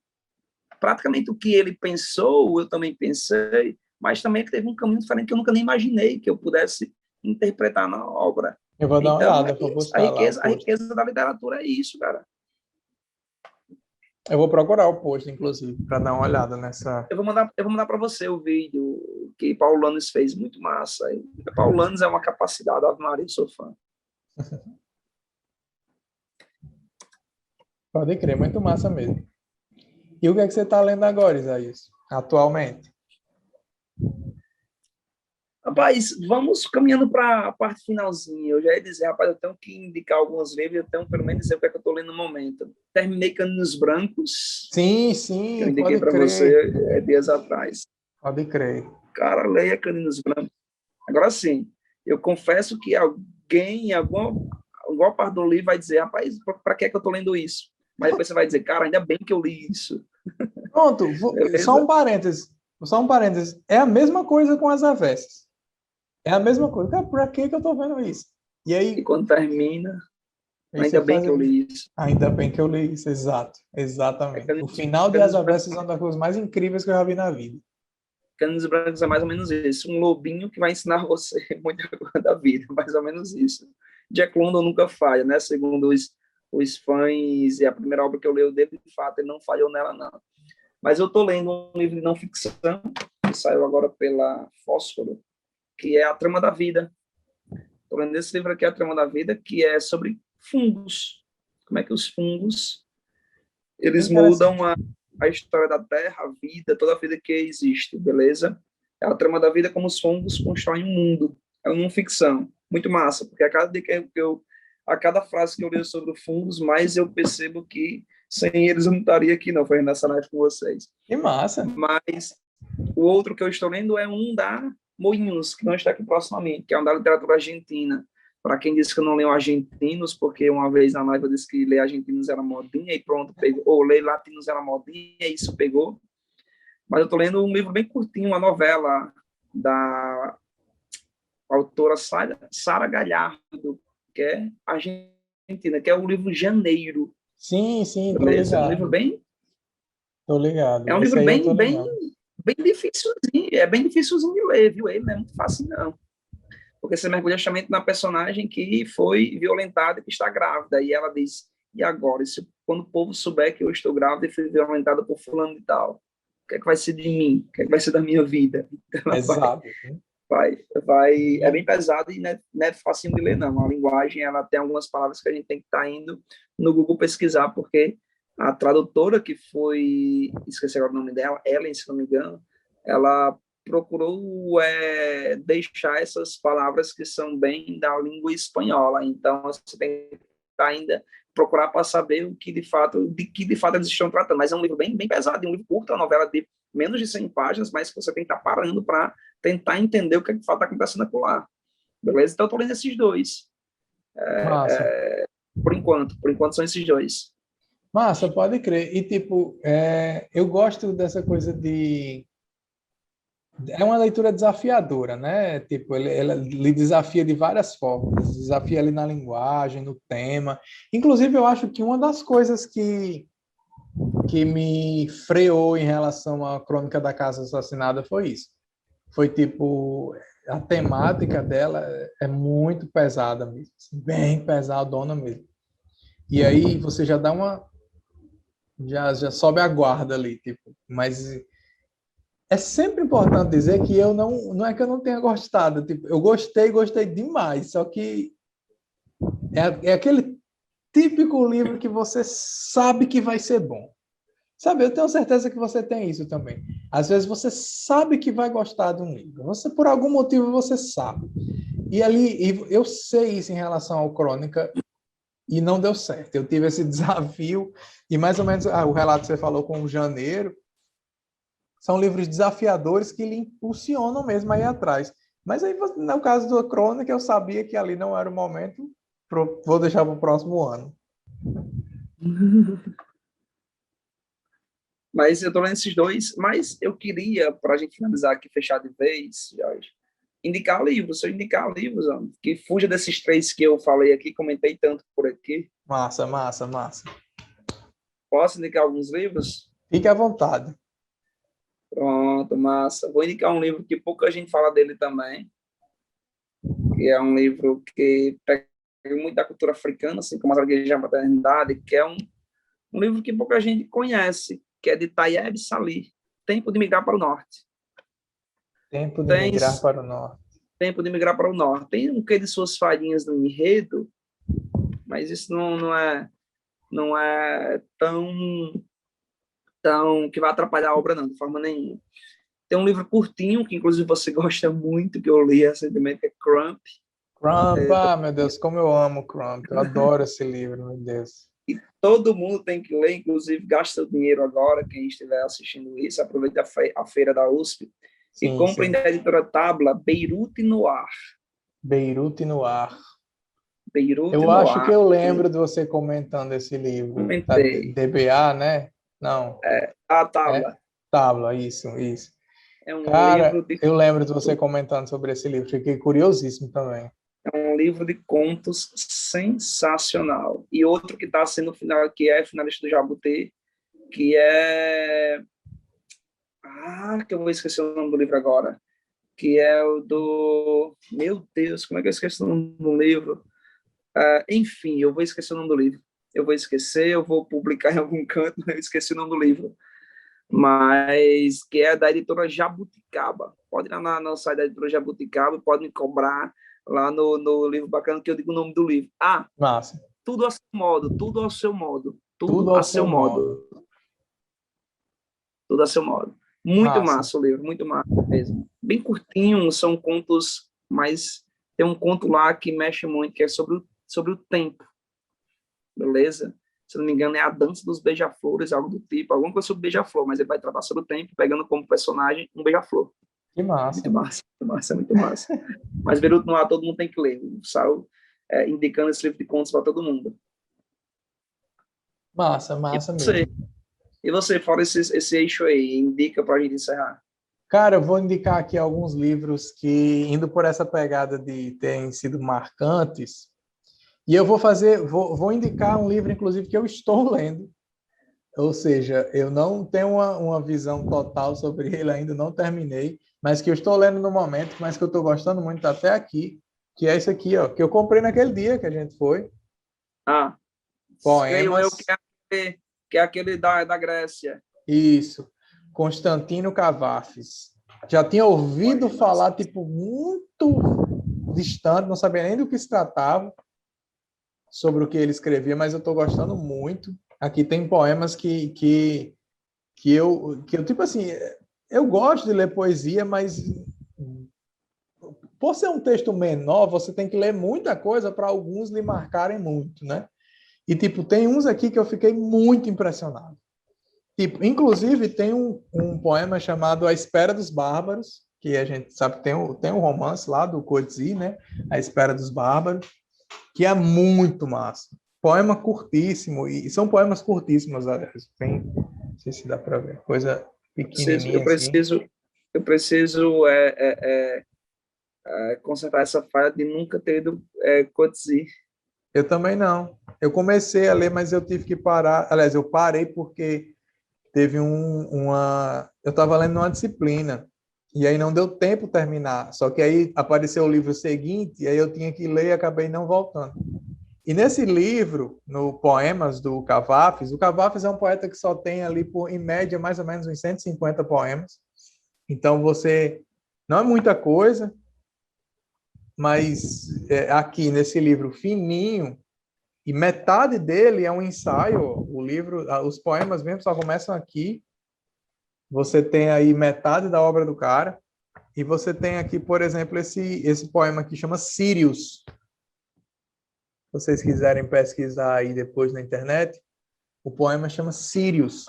Praticamente o que ele pensou, eu também pensei, mas também teve um caminho diferente que eu nunca nem imaginei que eu pudesse interpretar na obra. Eu vou dar uma Então, olhada, vou a buscar lá o riqueza, a post. riqueza da literatura é isso, cara. Eu vou procurar o post, inclusive, para dar uma olhada nessa. Eu vou mandar para você o vídeo que Paulo Landes fez, muito massa. E Paulo Landes é uma capacidade, Ave Maria, sou fã. Pode crer, muito massa mesmo. E o que é que você está lendo agora, Isaías? Atualmente? Rapaz, vamos caminhando para a parte finalzinha. Eu já ia dizer, rapaz, eu tenho que indicar alguns livros, eu tenho pelo menos dizer o que é que eu estou lendo no momento. Terminei Caninos Brancos, Sim, que eu sim, indiquei pode para crer. você dias atrás. Pode crer. Cara, leia Caninos Brancos. Agora sim, eu confesso que alguém, em alguma parte do livro vai dizer, rapaz, para que é que eu estou lendo isso? Mas depois você vai dizer, cara, ainda bem que eu li isso. Pronto, só um Beleza? parênteses. Só um parênteses. É a mesma coisa com as avessas. É a mesma coisa. Cara, por que que eu tô vendo isso? E E aí, quando termina, Aí você Ainda bem faz. que eu li isso. Ainda bem que eu li isso, exato. É Exatamente. O Canis, final de As Canis Avessas é uma das coisas mais incríveis que eu já vi na vida. Canis Brancos é mais ou menos isso. Um lobinho que vai ensinar você muita coisa da vida, mais ou menos isso. Jack London nunca falha, né? Segundo os fãs, e a primeira obra que eu leio dele, de fato, ele não falhou nela, não. Mas eu estou lendo um livro de não ficção, que saiu agora pela Fósforo, que é A Trama da Vida. Estou lendo esse livro aqui, A Trama da Vida, que é sobre fungos. Como é que os fungos, eles mudam Interessante. a história da Terra, a vida, toda a vida que existe, beleza? É a trama da vida como os fungos constroem um mundo. É uma ficção. Muito massa, porque a cada dia a cada frase que eu leio sobre fungos, mais eu percebo que sem eles eu não estaria aqui, não, fazendo essa live com vocês. Que massa. Mas o outro que eu estou lendo é um da Moinhos, que não está aqui proximamente, que é um da literatura argentina. Para quem disse que eu não leio argentinos, porque uma vez na live eu disse que ler argentinos era modinha e pronto, pegou. Ou ler latinos era modinha e isso pegou. Mas eu estou lendo um livro bem curtinho, uma novela da autora Sara Galhardo, que é argentina, que é o livro Janeiro, Sim, sim, tô beleza? É um livro ligado. bem, Tô ligado. é um Esse livro aí eu tô bem, bem, ligado. bem dificilzinho, é bem dificilzinho de ler, viu? Ele não é muito fácil, não. Porque você mergulha justamente na personagem que foi violentada e que está grávida. E ela diz, e agora? Quando o povo souber que eu estou grávida e fui violentada por fulano e tal, o que é que vai ser de mim? O que é que vai ser da minha vida? Então, ela Exato. é bem pesado e não é facinho de ler, não. A linguagem, ela tem algumas palavras que a gente tem que estar indo no Google pesquisar, porque a tradutora que foi, esqueci agora o nome dela, Ellen, se não me engano, ela procurou deixar essas palavras que são bem da língua espanhola. Então, você tem que ainda procurar para saber de que de fato eles estão tratando. Mas é um livro bem, bem pesado, um livro curto, é uma novela de menos de 100 páginas, mas que você tem que estar parando para tentar entender o que de fato está acontecendo lá. Beleza? Então, eu estou lendo esses dois. Massa. Por enquanto são esses dois. Massa, pode crer. E, tipo, eu gosto dessa coisa de... É uma leitura desafiadora, né? Tipo, ele lhe desafia de várias formas. Desafia ali na linguagem, no tema. Inclusive, eu acho que uma das coisas que me freou em relação à Crônica da Casa Assassinada foi isso. Foi, tipo, a temática dela é muito pesada mesmo. Assim, bem pesadona mesmo. E aí você já dá uma... Já sobe a guarda ali, tipo. Mas é sempre importante dizer que eu não é que eu não tenha gostado, tipo, eu gostei demais, só que é aquele típico livro que você sabe que vai ser bom. Sabe, eu tenho certeza que você tem isso também. Às vezes você sabe que vai gostar de um livro. Você, por algum motivo, você sabe. Eu sei isso em relação ao Crônica e não deu certo. Eu tive esse desafio e mais ou menos o relato que você falou com o Janeiro, são livros desafiadores que lhe impulsionam mesmo a ir atrás. Mas aí, no caso da Crônica, eu sabia que ali não era o momento, vou deixar para o próximo ano. Mas eu estou lendo esses dois, mas eu queria, para a gente finalizar aqui, fechar de vez, Jorge, indicar livros, se eu indicar livros, que fuja desses três que eu falei aqui, comentei tanto por aqui. Massa, massa, massa. Posso indicar alguns livros? Fique à vontade. Pronto, massa. Vou indicar um livro que pouca gente fala dele também, que é um livro que pega muito da cultura africana, assim como a Gaguejada da Maternidade, que é um livro que pouca gente conhece, que é de Tayeb Salih, Tempo de Migrar para o Norte. Tempo de Tem migrar para o norte. Tempo de Migrar para o Norte. Tem um quê de suas farinhas no enredo, mas isso não é tão que vai atrapalhar a obra, não, de forma nenhuma. Tem um livro curtinho, que inclusive você gosta muito, que eu li recentemente, que é Crump. Crump, meu Deus, como eu amo Crump. Eu adoro esse livro, meu Deus. E todo mundo tem que ler, inclusive gasta o dinheiro agora, quem estiver assistindo isso, aproveita a feira da USP e Sim, compre sim. da editora Tabla Beirute Noir. Beirute no ar. Beirute Eu acho que Noir. eu lembro de você comentando esse livro. Da Comentei. DBA, né? Não, A é Tabla Tábua, isso, isso. é um livro Cara, de eu lembro de você comentando sobre esse livro. Fiquei curiosíssimo também. É um livro de contos sensacional. E outro que está sendo final, que é finalista do Jabuti, que é... que eu vou esquecer o nome do livro agora. Que é o do... Meu Deus, como é que eu esqueci o nome do livro? Enfim, eu vou esquecer o nome do livro. Eu vou esquecer, eu vou publicar em algum canto, eu esqueci o nome do livro. Mas que é da editora Jabuticaba. Pode ir lá no site da editora Jabuticaba, pode me cobrar lá no livro bacana que eu digo o nome do livro. Massa. Tudo ao seu modo, tudo ao seu modo. Tudo Tudo ao a seu seu modo. modo. Tudo a seu modo. Muito Massa. massa o livro, muito massa mesmo. Bem curtinho, são contos, mas tem um conto lá que mexe muito, que é sobre o tempo. Beleza? Se não me engano, é a dança dos beija-flores, algo do tipo, alguma coisa sobre beija-flor, mas ele vai tratar sobre o tempo, pegando como personagem um beija-flor. Que massa. Muito massa, muito massa, muito massa. Mas Beruto no Ar todo mundo tem que ler. O Sal indicando esse livro de contos para todo mundo. Massa mesmo. E você, fora esse eixo aí, indica para a gente encerrar. Cara, eu vou indicar aqui alguns livros que, indo por essa pegada de terem sido marcantes, e eu vou indicar um livro, inclusive, que eu estou lendo. Ou seja, eu não tenho uma visão total sobre ele ainda, não terminei, mas que eu estou lendo no momento, mas que eu estou gostando muito até aqui, que é esse aqui, ó, que eu comprei naquele dia que a gente foi. Creio eu Poemas. que é aquele da Grécia. Isso. Constantino Cavafis. Já tinha ouvido falar, tipo, muito distante, não sabia nem do que se tratava, sobre o que ele escrevia, mas eu estou gostando muito. Aqui tem poemas que eu, tipo assim, eu gosto de ler poesia, mas por ser um texto menor, você tem que ler muita coisa para alguns lhe marcarem muito, né? E, tipo, tem uns aqui que eu fiquei muito impressionado. Tipo, inclusive, tem um poema chamado A Espera dos Bárbaros, que a gente sabe que tem um romance lá do Coetzee, né? A Espera dos Bárbaros, que é muito massa. Poema curtíssimo, e são poemas curtíssimos, aliás. Não sei se dá para ver. Coisa pequenininha eu preciso consertar essa falha de nunca ter ido Coetzee. Eu também não. Eu comecei a ler, mas eu tive que parar. Aliás, eu parei porque teve eu estava lendo uma disciplina e aí não deu tempo terminar. Só que aí apareceu o livro seguinte e aí eu tinha que ler e acabei não voltando. E nesse livro, no Poemas do Cavafis, o Cavafis é um poeta que só tem ali, em média, mais ou menos uns 150 poemas. Então, não é muita coisa, mas aqui nesse livro fininho, e metade dele é um ensaio, o livro, os poemas mesmo só começam aqui. Você tem aí metade da obra do cara, e você tem aqui, por exemplo, esse poema que chama Sirius. Se vocês quiserem pesquisar aí depois na internet, o poema chama Sirius,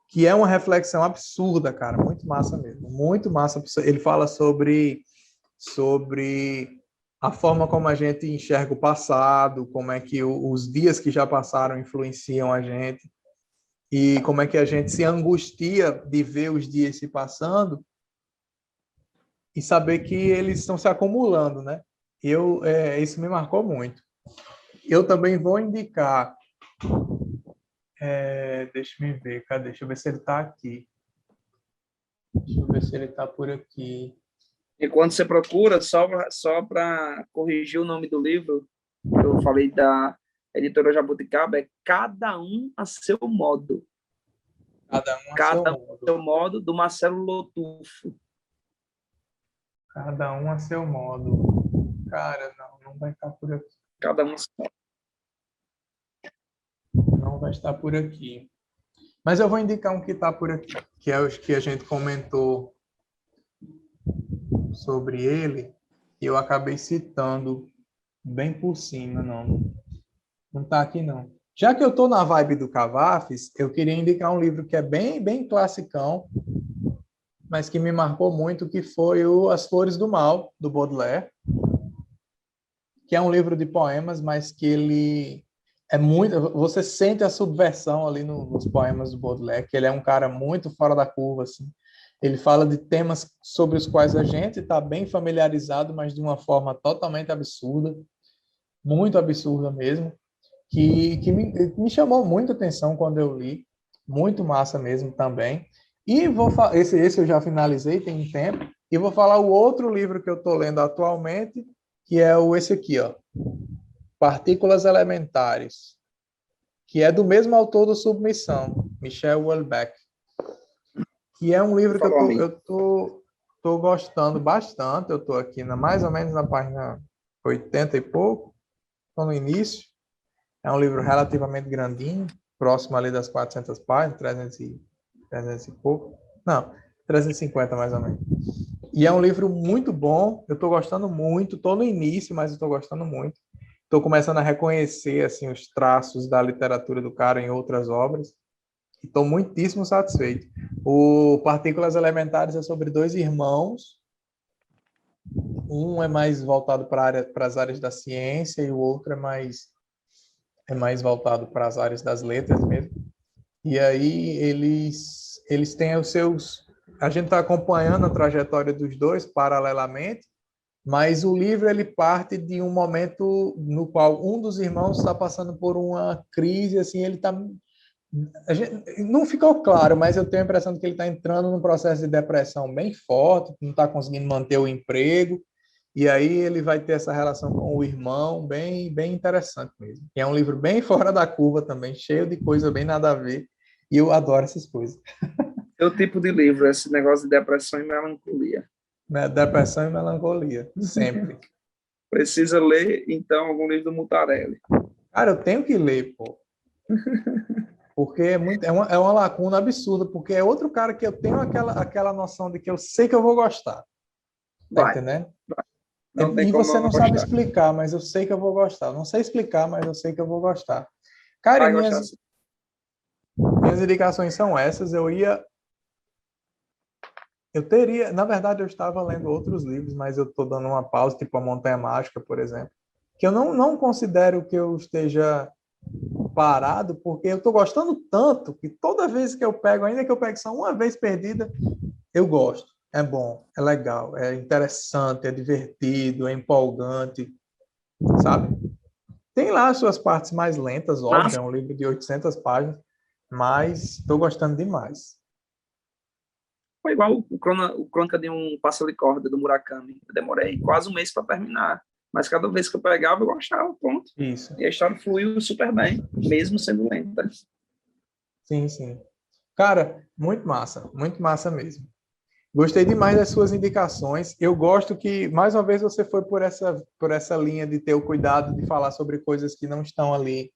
que é uma reflexão absurda, cara, muito massa mesmo, muito massa. Ele fala sobre a forma como a gente enxerga o passado, como é que os dias que já passaram influenciam a gente, e como é que a gente se angustia de ver os dias se passando e saber que eles estão se acumulando, né? Isso me marcou muito. Eu também vou indicar, deixa eu ver, cadê? Deixa eu ver se ele está aqui. Deixa eu ver se ele está por aqui. E quando você procura, só para corrigir o nome do livro, que eu falei da editora Jabuticaba, é Cada Um a Seu Modo. Cada um a seu modo, do Marcelo Lotufo. Cada um a seu modo. Cara, não vai estar por aqui. Cada um a seu modo. Não vai estar por aqui. Mas eu vou indicar um que está por aqui, que é o que a gente comentou sobre ele, e eu acabei citando bem por cima, não está aqui não. Já que eu estou na vibe do Cavafis, eu queria indicar um livro que é bem, bem classicão, mas que me marcou muito, que foi As Flores do Mal, do Baudelaire, que é um livro de poemas, mas que ele é muito... Você sente a subversão ali nos poemas do Baudelaire, que ele é um cara muito fora da curva, assim. Ele fala de temas sobre os quais a gente está bem familiarizado, mas de uma forma totalmente absurda, muito absurda mesmo, que me chamou muita atenção quando eu li, muito massa mesmo também. E esse eu já finalizei, tem um tempo, e vou falar o outro livro que eu estou lendo atualmente, que é esse aqui, ó, Partículas Elementares, que é do mesmo autor do Submissão, Michel Houellebecq, que é um livro que eu tô gostando bastante. Eu estou aqui mais ou menos na página 80 e pouco, estou no início. É um livro relativamente grandinho, próximo ali das 400 páginas, 300 e pouco. Não, 350 mais ou menos. E é um livro muito bom, eu estou gostando muito, estou no início, mas estou gostando muito. Estou começando a reconhecer assim os traços da literatura do cara em outras obras. Estou muitíssimo satisfeito. O Partículas Elementares é sobre dois irmãos. Um é mais voltado para as áreas da ciência e o outro é mais voltado para as áreas das letras mesmo. E aí eles têm os seus... A gente está acompanhando a trajetória dos dois paralelamente, mas o livro ele parte de um momento no qual um dos irmãos está passando por uma crise, assim, ele está... Não ficou claro, mas eu tenho a impressão de que ele está entrando num processo de depressão bem forte, não está conseguindo manter o emprego, e aí ele vai ter essa relação com o irmão, bem, bem interessante mesmo. E é um livro bem fora da curva também, cheio de coisa bem nada a ver, e eu adoro essas coisas. É o tipo de livro, esse negócio de depressão e melancolia. Né? Depressão e melancolia, sempre. Precisa ler, então, algum livro do Mutarelli. Cara, eu tenho que ler, pô. Porque é uma lacuna absurda, porque é outro cara que eu tenho aquela noção de que eu sei que eu vou gostar. Tá entendendo? Não tem E como você não não sabe gostar. explicar, mas eu sei que eu vou gostar. Eu não sei explicar, mas eu sei que eu vou gostar. Cara, Vai gostar. minhas indicações são essas. Na verdade, eu estava lendo outros livros, mas eu estou dando uma pausa, tipo A Montanha Mágica, por exemplo, que eu não considero que eu esteja parado, porque eu estou gostando tanto que toda vez que eu pego, ainda que eu pegue só uma vez perdida, eu gosto. É bom, é legal, é interessante, é divertido, é empolgante, sabe? Tem lá as suas partes mais lentas, óbvio, é um livro de 800 páginas, mas estou gostando demais. Foi igual o Crônica de um Pássaro de Corda, do Murakami. Eu demorei quase um mês para terminar. Mas cada vez que eu pegava, eu gostava, ponto. Isso. E a história fluiu super bem, mesmo sendo lenta. Sim, sim. Cara, muito massa mesmo. Gostei demais das suas indicações. Eu gosto que, mais uma vez, você foi por essa linha de ter o cuidado de falar sobre coisas que não estão ali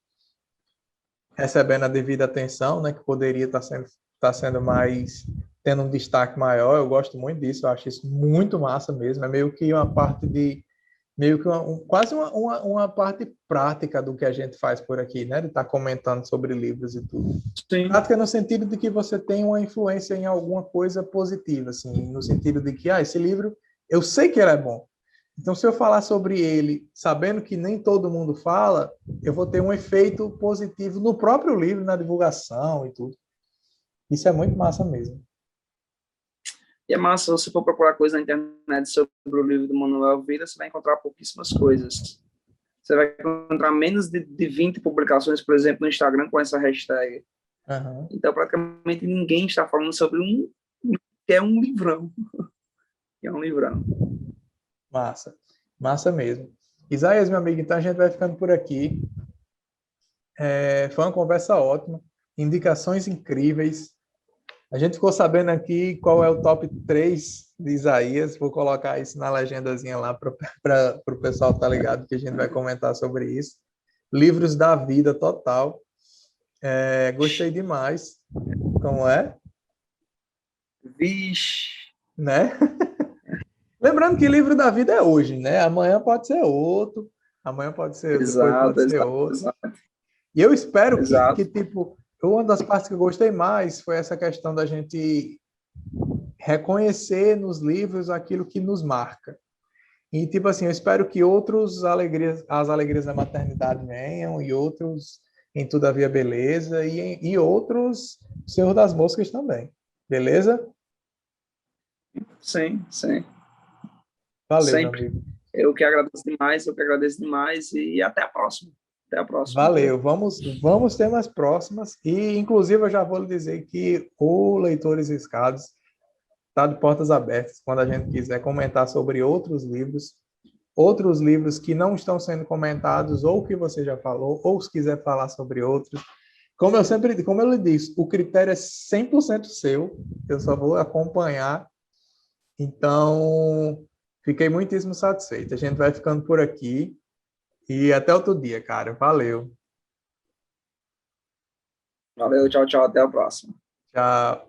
recebendo a devida atenção, né? Que poderia estar sendo mais, tendo um destaque maior. Eu gosto muito disso, eu acho isso muito massa mesmo. É meio que uma parte quase uma parte prática do que a gente faz por aqui, né? De estar comentando sobre livros e tudo. Sim. Prática no sentido de que você tem uma influência em alguma coisa positiva, assim, no sentido de que, esse livro, eu sei que ele é bom. Então, se eu falar sobre ele, sabendo que nem todo mundo fala, eu vou ter um efeito positivo no próprio livro, na divulgação e tudo. Isso é muito massa mesmo. E é massa, se você for procurar coisa na internet sobre o livro do Manuel Vieira, você vai encontrar pouquíssimas coisas. Você vai encontrar menos de 20 publicações, por exemplo, no Instagram com essa hashtag. Uhum. Então, praticamente ninguém está falando sobre que é um livrão. Que é um livrão. Massa. Massa mesmo. Isaías, meu amigo, então a gente vai ficando por aqui. Foi uma conversa ótima. Indicações incríveis. A gente ficou sabendo aqui qual é o top 3 de Isaías. Vou colocar isso na legendazinha lá para o pessoal estar ligado que a gente vai comentar sobre isso. Livros da vida total. Gostei demais. Como é? Vixe. Né? Lembrando que livro da vida é hoje, né? Amanhã pode ser outro. Amanhã pode ser, depois pode ser outro. Exato. E eu espero Exato. tipo, uma das partes que eu gostei mais foi essa questão da gente reconhecer nos livros aquilo que nos marca. E, tipo assim, eu espero que as alegrias da maternidade venham, e outros em Tudo Havia Beleza, e outros Senhor das Moscas também. Beleza? Sim, sim. Valeu, meu Sempre. amigo. Eu que agradeço demais e até a próxima. Até a próxima, viu? Valeu. Vamos ter mais próximas. E, inclusive, eu já vou lhe dizer que o Leitores Riscados está de portas abertas quando a gente quiser comentar sobre outros livros que não estão sendo comentados, ou que você já falou, ou se quiser falar sobre outros. Como eu lhe disse, o critério é 100% seu, eu só vou acompanhar. Então, fiquei muitíssimo satisfeito. A gente vai ficando por aqui e até outro dia, cara. Valeu. Valeu, tchau, tchau, até a próxima. Tchau.